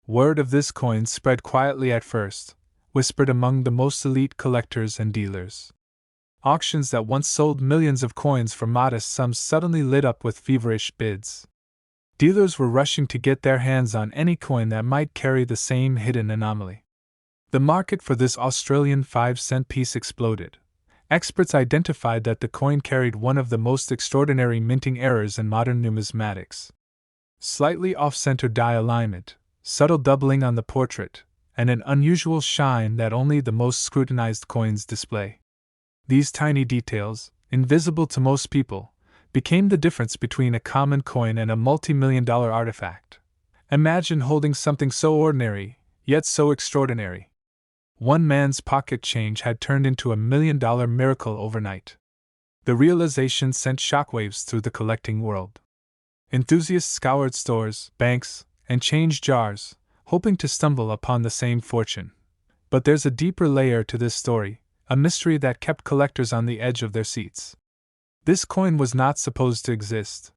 Word of this coin spread quietly at first, whispered among the most elite collectors and dealers. Auctions that once sold millions of coins for modest sums suddenly lit up with feverish bids. Dealers were rushing to get their hands on any coin that might carry the same hidden anomaly. The market for this Australian 5-cent piece exploded. Experts identified that the coin carried one of the most extraordinary minting errors in modern numismatics. Slightly off-center die alignment, subtle doubling on the portrait, and an unusual shine that only the most scrutinized coins display. These tiny details, invisible to most people, became the difference between a common coin and a multi-million-dollar artifact. Imagine holding something so ordinary, yet so extraordinary. One man's pocket change had turned into $1 million miracle overnight. The realization sent shockwaves through the collecting world. Enthusiasts scoured stores, banks, and change jars, hoping to stumble upon the same fortune. But there's a deeper layer to this story, a mystery that kept collectors on the edge of their seats. This coin was not supposed to exist.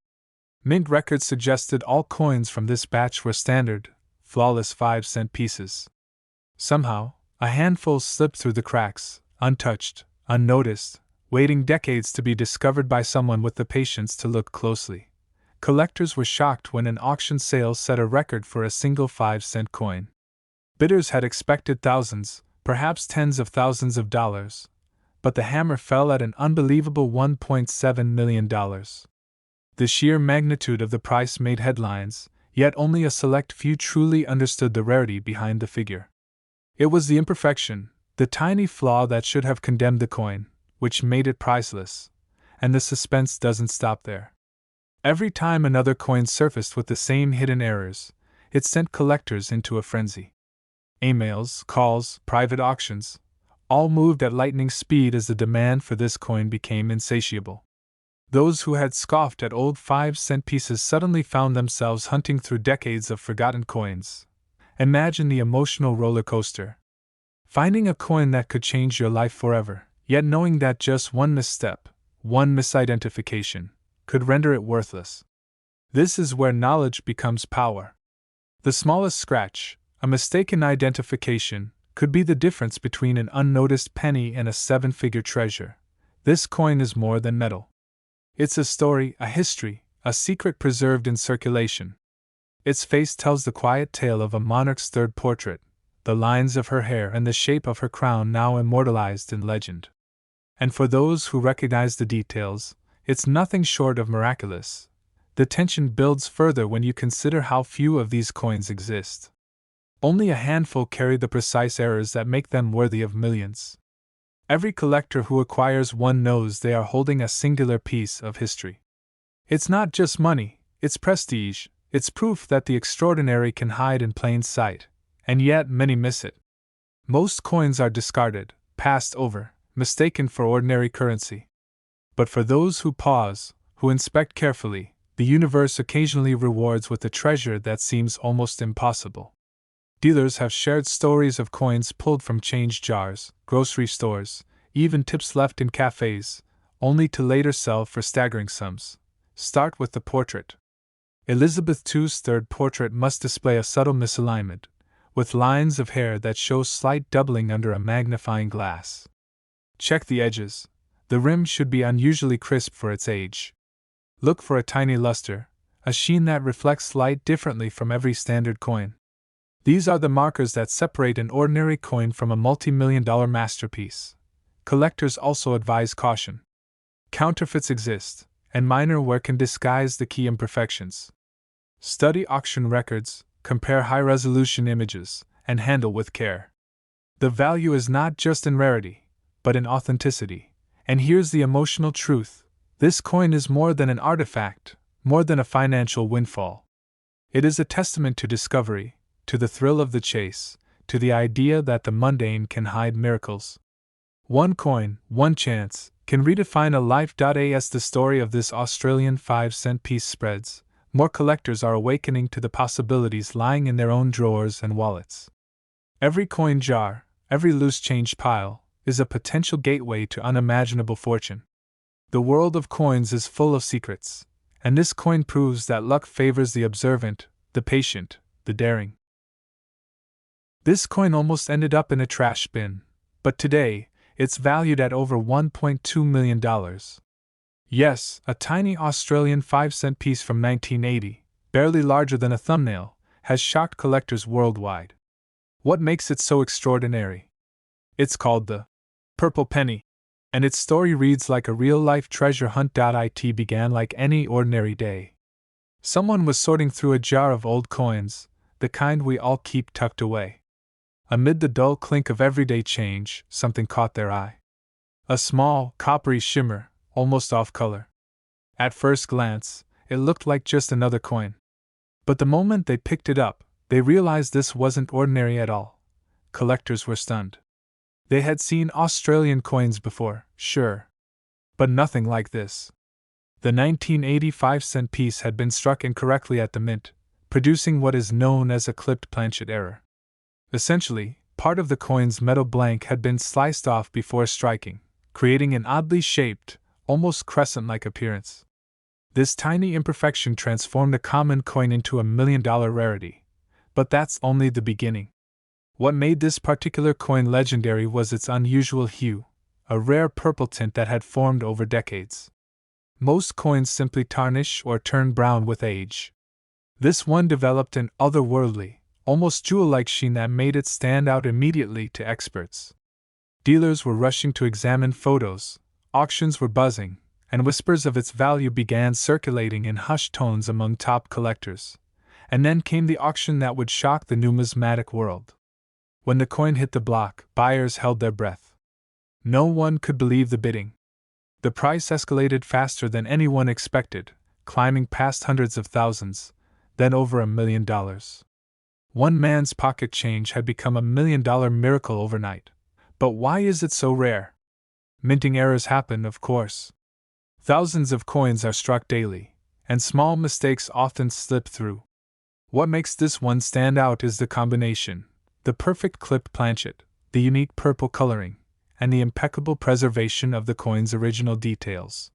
Mint records suggested all coins from this batch were standard, flawless 5-cent pieces. Somehow, a handful slipped through the cracks, untouched, unnoticed, waiting decades to be discovered by someone with the patience to look closely. Collectors were shocked when an auction sale set a record for a single 5-cent coin. Bidders had expected thousands, perhaps tens of thousands of dollars, but the hammer fell at an unbelievable $1.7 million. The sheer magnitude of the price made headlines, yet only a select few truly understood the rarity behind the figure. It was the imperfection, the tiny flaw that should have condemned the coin, which made it priceless, and the suspense doesn't stop there. Every time another coin surfaced with the same hidden errors, it sent collectors into a frenzy. Emails, calls, private auctions, all moved at lightning speed as the demand for this coin became insatiable. Those who had scoffed at old 5-cent pieces suddenly found themselves hunting through decades of forgotten coins. Imagine the emotional roller coaster. Finding a coin that could change your life forever, yet knowing that just one misstep, one misidentification, could render it worthless. This is where knowledge becomes power. The smallest scratch, a mistaken identification, could be the difference between an unnoticed penny and a 7-figure treasure. This coin is more than metal. It's a story, a history, a secret preserved in circulation. Its face tells the quiet tale of a monarch's third portrait, the lines of her hair and the shape of her crown now immortalized in legend. And for those who recognize the details, it's nothing short of miraculous. The tension builds further when you consider how few of these coins exist. Only a handful carry the precise errors that make them worthy of millions. Every collector who acquires one knows they are holding a singular piece of history. It's not just money, it's prestige. It's proof that the extraordinary can hide in plain sight, and yet many miss it. Most coins are discarded, passed over, mistaken for ordinary currency. But for those who pause, who inspect carefully, the universe occasionally rewards with a treasure that seems almost impossible. Dealers have shared stories of coins pulled from change jars, grocery stores, even tips left in cafes, only to later sell for staggering sums. Start with the portrait. Elizabeth II's third portrait must display a subtle misalignment, with lines of hair that show slight doubling under a magnifying glass. Check the edges. The rim should be unusually crisp for its age. Look for a tiny luster, a sheen that reflects light differently from every standard coin. These are the markers that separate an ordinary coin from a multi-million-dollar masterpiece. Collectors also advise caution. Counterfeits exist, and minor wear can disguise the key imperfections. Study auction records, compare high-resolution images, and handle with care. The value is not just in rarity, but in authenticity. And here's the emotional truth. This coin is more than an artifact, more than a financial windfall. It is a testament to discovery, to the thrill of the chase, to the idea that the mundane can hide miracles. One coin, one chance, can redefine a life. As the story of this Australian 5-cent piece spreads, more collectors are awakening to the possibilities lying in their own drawers and wallets. Every coin jar, every loose change pile, is a potential gateway to unimaginable fortune. The world of coins is full of secrets, and this coin proves that luck favors the observant, the patient, the daring. This coin almost ended up in a trash bin, but today, it's valued at over $1.2 million. Yes, a tiny Australian 5-cent piece from 1980, barely larger than a thumbnail, has shocked collectors worldwide. What makes it so extraordinary? It's called the purple penny, and its story reads like a real-life treasure hunt. It began like any ordinary day. Someone was sorting through a jar of old coins, the kind we all keep tucked away. Amid the dull clink of everyday change, something caught their eye. A small, coppery shimmer, almost off-color. At first glance, it looked like just another coin. But the moment they picked it up, they realized this wasn't ordinary at all. Collectors were stunned. They had seen Australian coins before, sure. But nothing like this. The 1985-cent piece had been struck incorrectly at the mint, producing what is known as a clipped planchet error. Essentially, part of the coin's metal blank had been sliced off before striking, creating an oddly shaped, almost crescent-like appearance. This tiny imperfection transformed a common coin into a $1 million rarity. But that's only the beginning. What made this particular coin legendary was its unusual hue, a rare purple tint that had formed over decades. Most coins simply tarnish or turn brown with age. This one developed an otherworldly, almost jewel-like sheen that made it stand out immediately to experts. Dealers were rushing to examine photos, auctions were buzzing, and whispers of its value began circulating in hushed tones among top collectors. And then came the auction that would shock the numismatic world. When the coin hit the block, buyers held their breath. No one could believe the bidding. The price escalated faster than anyone expected, climbing past hundreds of thousands, then over $1 million. One man's pocket change had become a $1 million miracle overnight. But why is it so rare? Minting errors happen, of course. Thousands of coins are struck daily, and small mistakes often slip through. What makes this one stand out is the combination: the perfect clipped planchet, the unique purple coloring, and the impeccable preservation of the coin's original details.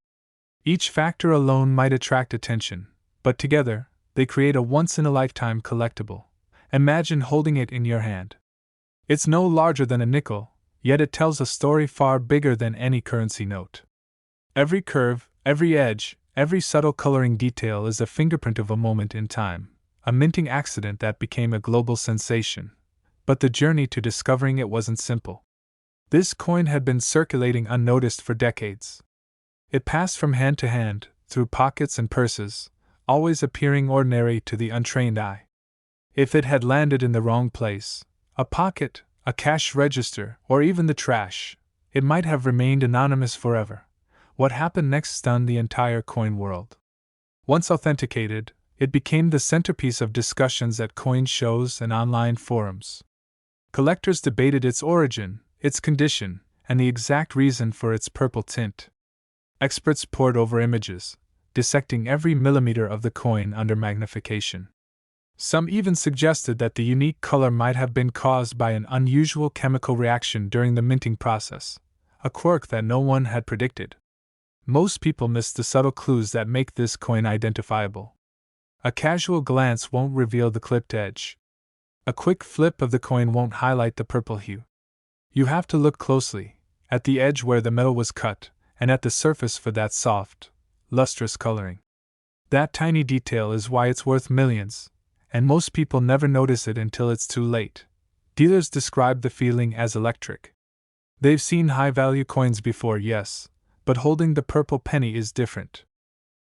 Each factor alone might attract attention, but together, they create a once-in-a-lifetime collectible. Imagine holding it in your hand. It's no larger than a nickel, yet it tells a story far bigger than any currency note. Every curve, every edge, every subtle coloring detail is a fingerprint of a moment in time, a minting accident that became a global sensation. But the journey to discovering it wasn't simple. This coin had been circulating unnoticed for decades. It passed from hand to hand, through pockets and purses, always appearing ordinary to the untrained eye. If it had landed in the wrong place, a pocket, a cash register, or even the trash, it might have remained anonymous forever. What happened next stunned the entire coin world. Once authenticated, it became the centerpiece of discussions at coin shows and online forums. Collectors debated its origin, its condition, and the exact reason for its purple tint. Experts pored over images, dissecting every millimeter of the coin under magnification. Some even suggested that the unique color might have been caused by an unusual chemical reaction during the minting process, a quirk that no one had predicted. Most people missed the subtle clues that make this coin identifiable. A casual glance won't reveal the clipped edge. A quick flip of the coin won't highlight the purple hue. You have to look closely, at the edge where the metal was cut, and at the surface for that soft, lustrous coloring. That tiny detail is why it's worth millions, and most people never notice it until it's too late. Dealers describe the feeling as electric. They've seen high-value coins before, yes, but holding the purple penny is different.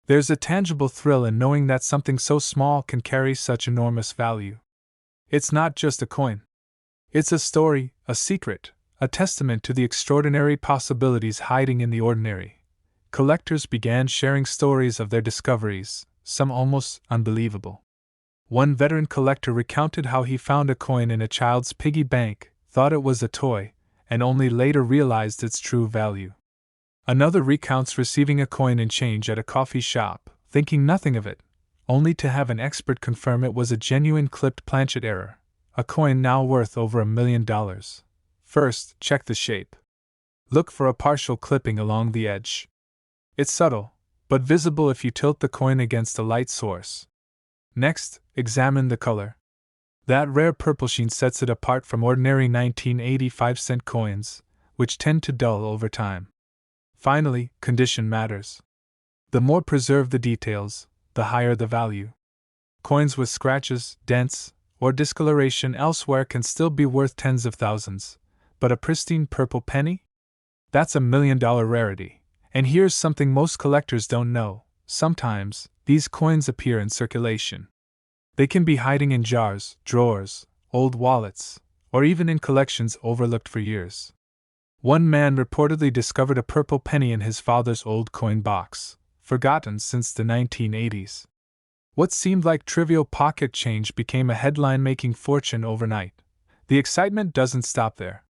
There's a tangible thrill in knowing that something so small can carry such enormous value. It's not just a coin. It's a story, a secret, a testament to the extraordinary possibilities hiding in the ordinary. Collectors began sharing stories of their discoveries, some almost unbelievable. One veteran collector recounted how he found a coin in a child's piggy bank, thought it was a toy, and only later realized its true value. Another recounts receiving a coin in change at a coffee shop, thinking nothing of it, only to have an expert confirm it was a genuine clipped planchet error, a coin now worth over $1 million. First, check the shape. Look for a partial clipping along the edge. It's subtle, but visible if you tilt the coin against a light source. Next, examine the color. That rare purple sheen sets it apart from ordinary 1985-cent coins, which tend to dull over time. Finally, condition matters. The more preserved the details, the higher the value. Coins with scratches, dents, or discoloration elsewhere can still be worth tens of thousands, but a pristine purple penny? That's $1 million rarity. And here's something most collectors don't know: sometimes, these coins appear in circulation. They can be hiding in jars, drawers, old wallets, or even in collections overlooked for years. One man reportedly discovered a purple penny in his father's old coin box, forgotten since the 1980s. What seemed like trivial pocket change became a headline-making fortune overnight. The excitement doesn't stop there.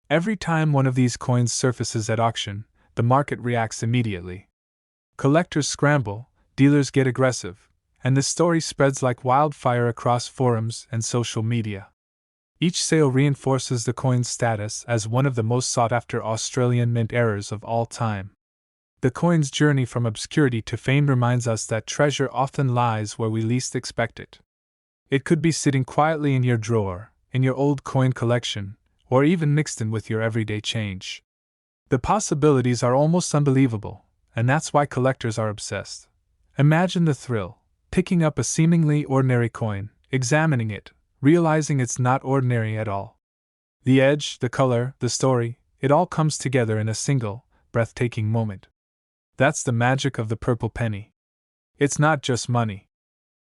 Every time one of these coins surfaces at auction, the market reacts immediately. Collectors scramble, dealers get aggressive, and the story spreads like wildfire across forums and social media. Each sale reinforces the coin's status as one of the most sought-after Australian mint errors of all time. The coin's journey from obscurity to fame reminds us that treasure often lies where we least expect it. It could be sitting quietly in your drawer, in your old coin collection, or even mixed in with your everyday change. The possibilities are almost unbelievable, and that's why collectors are obsessed. Imagine the thrill: picking up a seemingly ordinary coin, examining it, realizing it's not ordinary at all. The edge, the color, the story, it all comes together in a single, breathtaking moment. That's the magic of the purple penny. It's not just money.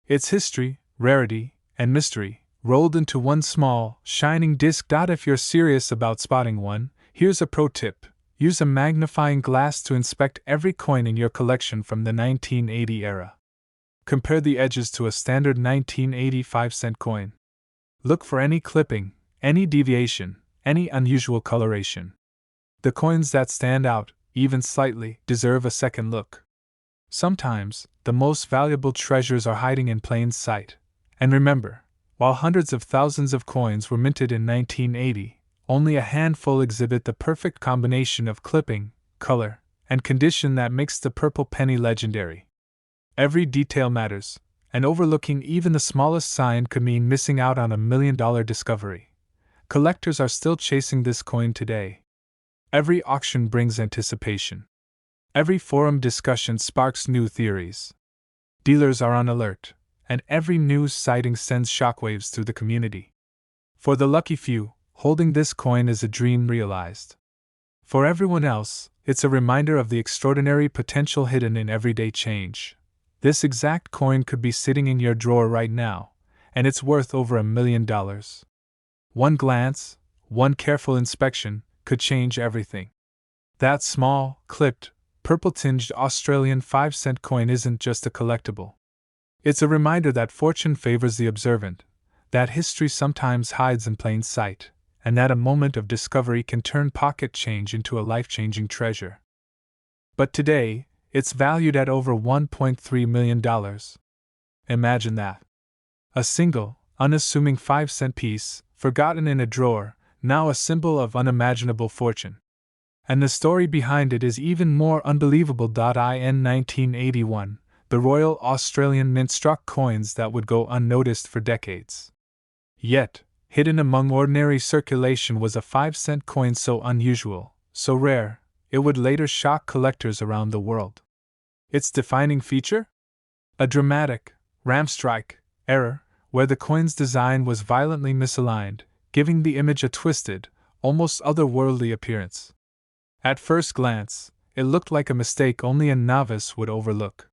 It's history, rarity, and mystery, rolled into one small, shining disc. If you're serious about spotting one, here's a pro tip: use a magnifying glass to inspect every coin in your collection from the 1980 era. Compare the edges to a standard 1980 5-cent coin. Look for any clipping, any deviation, any unusual coloration. The coins that stand out, even slightly, deserve a second look. Sometimes, the most valuable treasures are hiding in plain sight. And remember, while hundreds of thousands of coins were minted in 1980, only a handful exhibit the perfect combination of clipping, color, and condition that makes the purple penny legendary. Every detail matters, and overlooking even the smallest sign could mean missing out on $1 million discovery. Collectors are still chasing this coin today. Every auction brings anticipation. Every forum discussion sparks new theories. Dealers are on alert, and every news sighting sends shockwaves through the community. For the lucky few, holding this coin is a dream realized. For everyone else, it's a reminder of the extraordinary potential hidden in everyday change. This exact coin could be sitting in your drawer right now, and it's worth over $1 million. One glance, one careful inspection, could change everything. That small, clipped, purple-tinged Australian 5-cent coin isn't just a collectible. It's a reminder that fortune favors the observant, that history sometimes hides in plain sight, and that a moment of discovery can turn pocket change into a life-changing treasure. But today, it's valued at over $1.3 million. Imagine that. A single, unassuming 5-cent piece, forgotten in a drawer, now a symbol of unimaginable fortune. And the story behind it is even more unbelievable. In 1981, the Royal Australian Mint struck coins that would go unnoticed for decades. Yet, hidden among ordinary circulation was a 5-cent coin so unusual, so rare, it would later shock collectors around the world. Its defining feature? A dramatic, ramstrike error, where the coin's design was violently misaligned, giving the image a twisted, almost otherworldly appearance. At first glance, it looked like a mistake only a novice would overlook.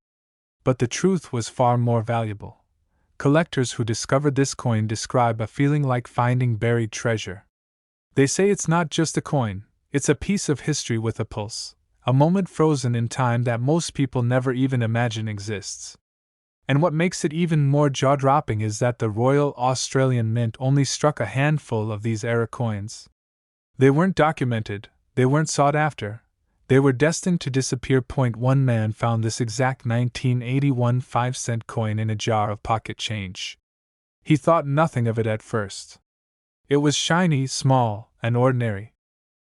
But the truth was far more valuable. Collectors who discovered this coin describe a feeling like finding buried treasure. They say it's not just a coin, it's a piece of history with a pulse, a moment frozen in time that most people never even imagine exists. And what makes it even more jaw-dropping is that the Royal Australian Mint only struck a handful of these era coins. They weren't documented, they weren't sought after, they were destined to disappear. One man found this exact 1981 5-cent coin in a jar of pocket change. He thought nothing of it at first. It was shiny, small, and ordinary.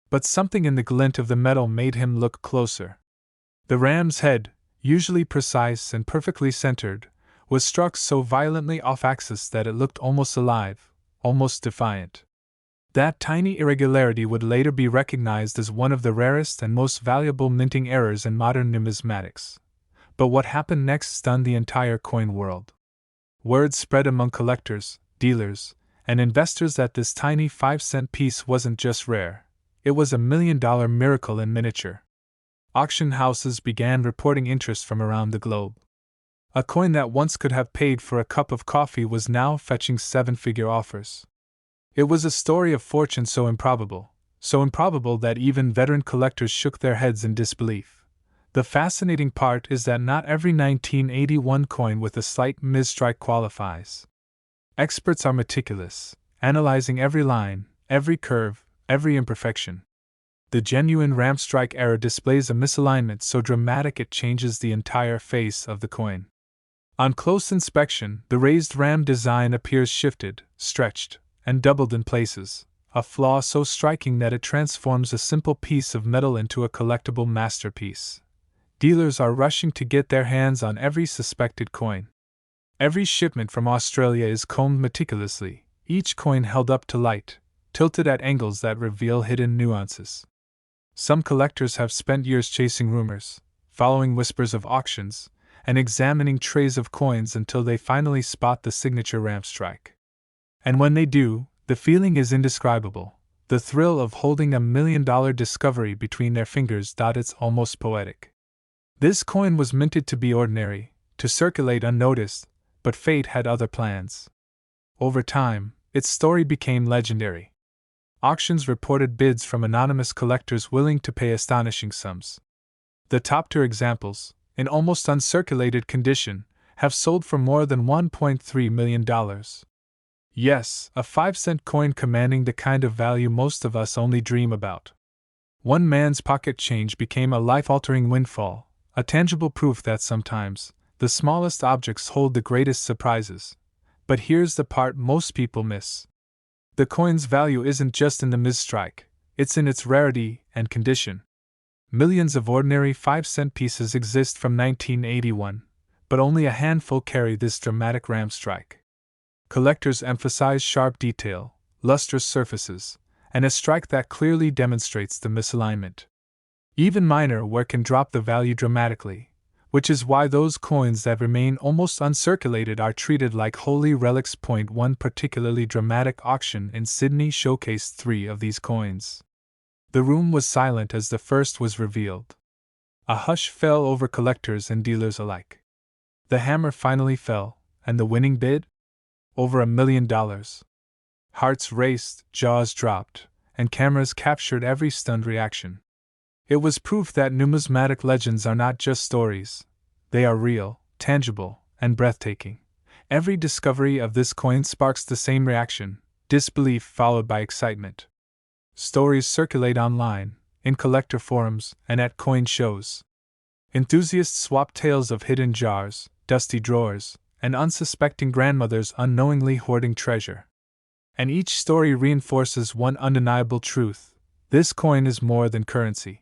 But something in the glint of the metal made him look closer. The ram's head, usually precise and perfectly centered, was struck so violently off-axis that it looked almost alive, almost defiant. That tiny irregularity would later be recognized as one of the rarest and most valuable minting errors in modern numismatics. But what happened next stunned the entire coin world. Word spread among collectors, dealers, and investors that this tiny 5-cent piece wasn't just rare, it was $1 million miracle in miniature. Auction houses began reporting interest from around the globe. A coin that once could have paid for a cup of coffee was now fetching 7-figure offers. It was a story of fortune so improbable that even veteran collectors shook their heads in disbelief. The fascinating part is that not every 1981 coin with a slight misstrike qualifies. Experts are meticulous, analyzing every line, every curve, every imperfection. The genuine ramp strike error displays a misalignment so dramatic it changes the entire face of the coin. On close inspection, the raised ram design appears shifted, stretched, and doubled in places, a flaw so striking that it transforms a simple piece of metal into a collectible masterpiece. Dealers are rushing to get their hands on every suspected coin. Every shipment from Australia is combed meticulously, each coin held up to light, tilted at angles that reveal hidden nuances. Some collectors have spent years chasing rumors, following whispers of auctions, and examining trays of coins until they finally spot the signature ramp strike. And when they do, the feeling is indescribable. The thrill of holding a $1 million discovery between their fingers. It's almost poetic. This coin was minted to be ordinary, to circulate unnoticed, but fate had other plans. Over time, its story became legendary. Auctions reported bids from anonymous collectors willing to pay astonishing sums. The top-tier examples, in almost uncirculated condition, have sold for more than $1.3 million. Yes, a 5-cent coin commanding the kind of value most of us only dream about. One man's pocket change became a life-altering windfall, a tangible proof that sometimes, the smallest objects hold the greatest surprises. But here's the part most people miss. The coin's value isn't just in the misstrike, it's in its rarity and condition. Millions of ordinary 5-cent pieces exist from 1981, but only a handful carry this dramatic ramp strike. Collectors emphasize sharp detail, lustrous surfaces, and a strike that clearly demonstrates the misalignment. Even minor wear can drop the value dramatically, which is why those coins that remain almost uncirculated are treated like holy relics. One particularly dramatic auction in Sydney showcased 3 of these coins. The room was silent as the first was revealed. A hush fell over collectors and dealers alike. The hammer finally fell, and the winning bid? Over $1 million. Hearts raced, jaws dropped, and cameras captured every stunned reaction. It was proof that numismatic legends are not just stories. They are real, tangible, and breathtaking. Every discovery of this coin sparks the same reaction, disbelief followed by excitement. Stories circulate online, in collector forums, and at coin shows. Enthusiasts swap tales of hidden jars, dusty drawers, and unsuspecting grandmothers unknowingly hoarding treasure. And each story reinforces one undeniable truth: this coin is more than currency.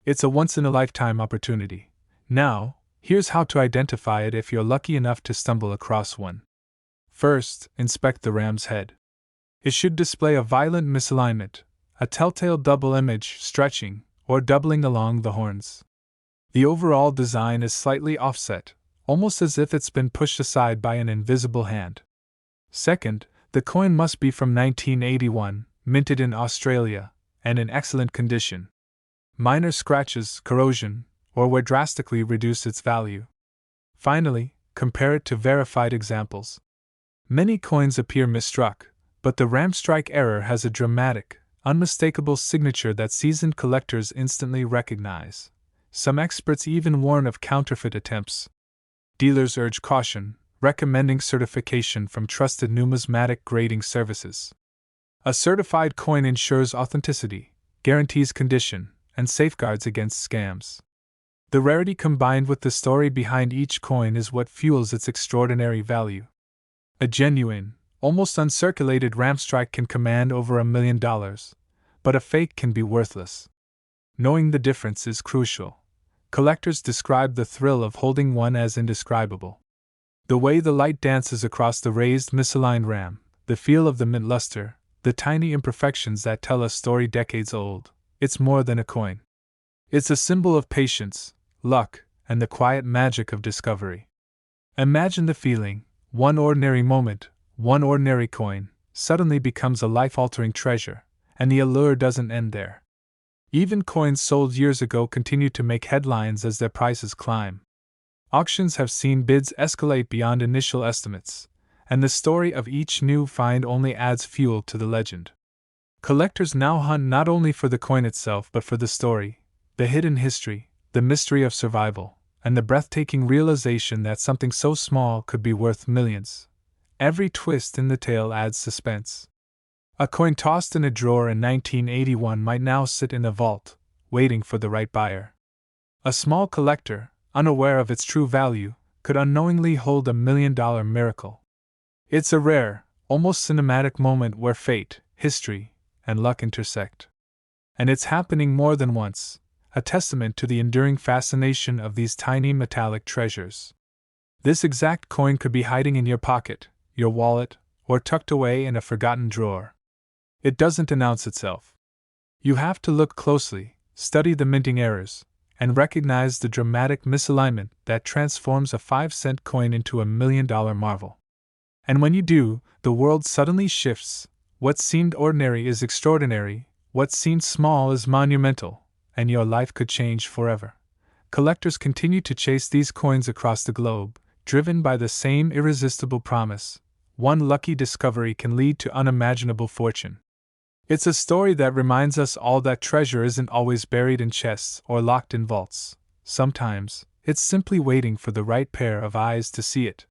It's a once-in-a-lifetime opportunity. Now, here's how to identify it if you're lucky enough to stumble across one. First, inspect the ram's head. It should display a violent misalignment, a telltale double image stretching or doubling along the horns. The overall design is slightly offset, almost as if it's been pushed aside by an invisible hand. Second, the coin must be from 1981, minted in Australia, and in excellent condition. Minor scratches, corrosion, or wear drastically reduce its value. Finally, compare it to verified examples. Many coins appear misstruck, but the ramp strike error has a dramatic, unmistakable signature that seasoned collectors instantly recognize. Some experts even warn of counterfeit attempts. Dealers urge caution, recommending certification from trusted numismatic grading services. A certified coin ensures authenticity, guarantees condition, and safeguards against scams. The rarity combined with the story behind each coin is what fuels its extraordinary value. A genuine, almost uncirculated ramp strike can command over $1 million, but a fake can be worthless. Knowing the difference is crucial. Collectors describe the thrill of holding one as indescribable. The way the light dances across the raised, misaligned ram, the feel of the mint luster, the tiny imperfections that tell a story decades old. It's more than a coin. It's a symbol of patience, luck, and the quiet magic of discovery. Imagine the feeling, one ordinary moment, one ordinary coin, suddenly becomes a life-altering treasure, and the allure doesn't end there. Even coins sold years ago continue to make headlines as their prices climb. Auctions have seen bids escalate beyond initial estimates, and the story of each new find only adds fuel to the legend. Collectors now hunt not only for the coin itself but for the story, the hidden history, the mystery of survival, and the breathtaking realization that something so small could be worth millions. Every twist in the tale adds suspense. A coin tossed in a drawer in 1981 might now sit in a vault, waiting for the right buyer. A small collector, unaware of its true value, could unknowingly hold $1 million miracle. It's a rare, almost cinematic moment where fate, history, and luck intersect. And it's happening more than once, a testament to the enduring fascination of these tiny metallic treasures. This exact coin could be hiding in your pocket, your wallet, or tucked away in a forgotten drawer. It doesn't announce itself. You have to look closely, study the minting errors, and recognize the dramatic misalignment that transforms a 5-cent coin into $1 million marvel. And when you do, the world suddenly shifts. What seemed ordinary is extraordinary, what seemed small is monumental, and your life could change forever. Collectors continue to chase these coins across the globe, driven by the same irresistible promise: one lucky discovery can lead to unimaginable fortune. It's a story that reminds us all that treasure isn't always buried in chests or locked in vaults. Sometimes, it's simply waiting for the right pair of eyes to see it.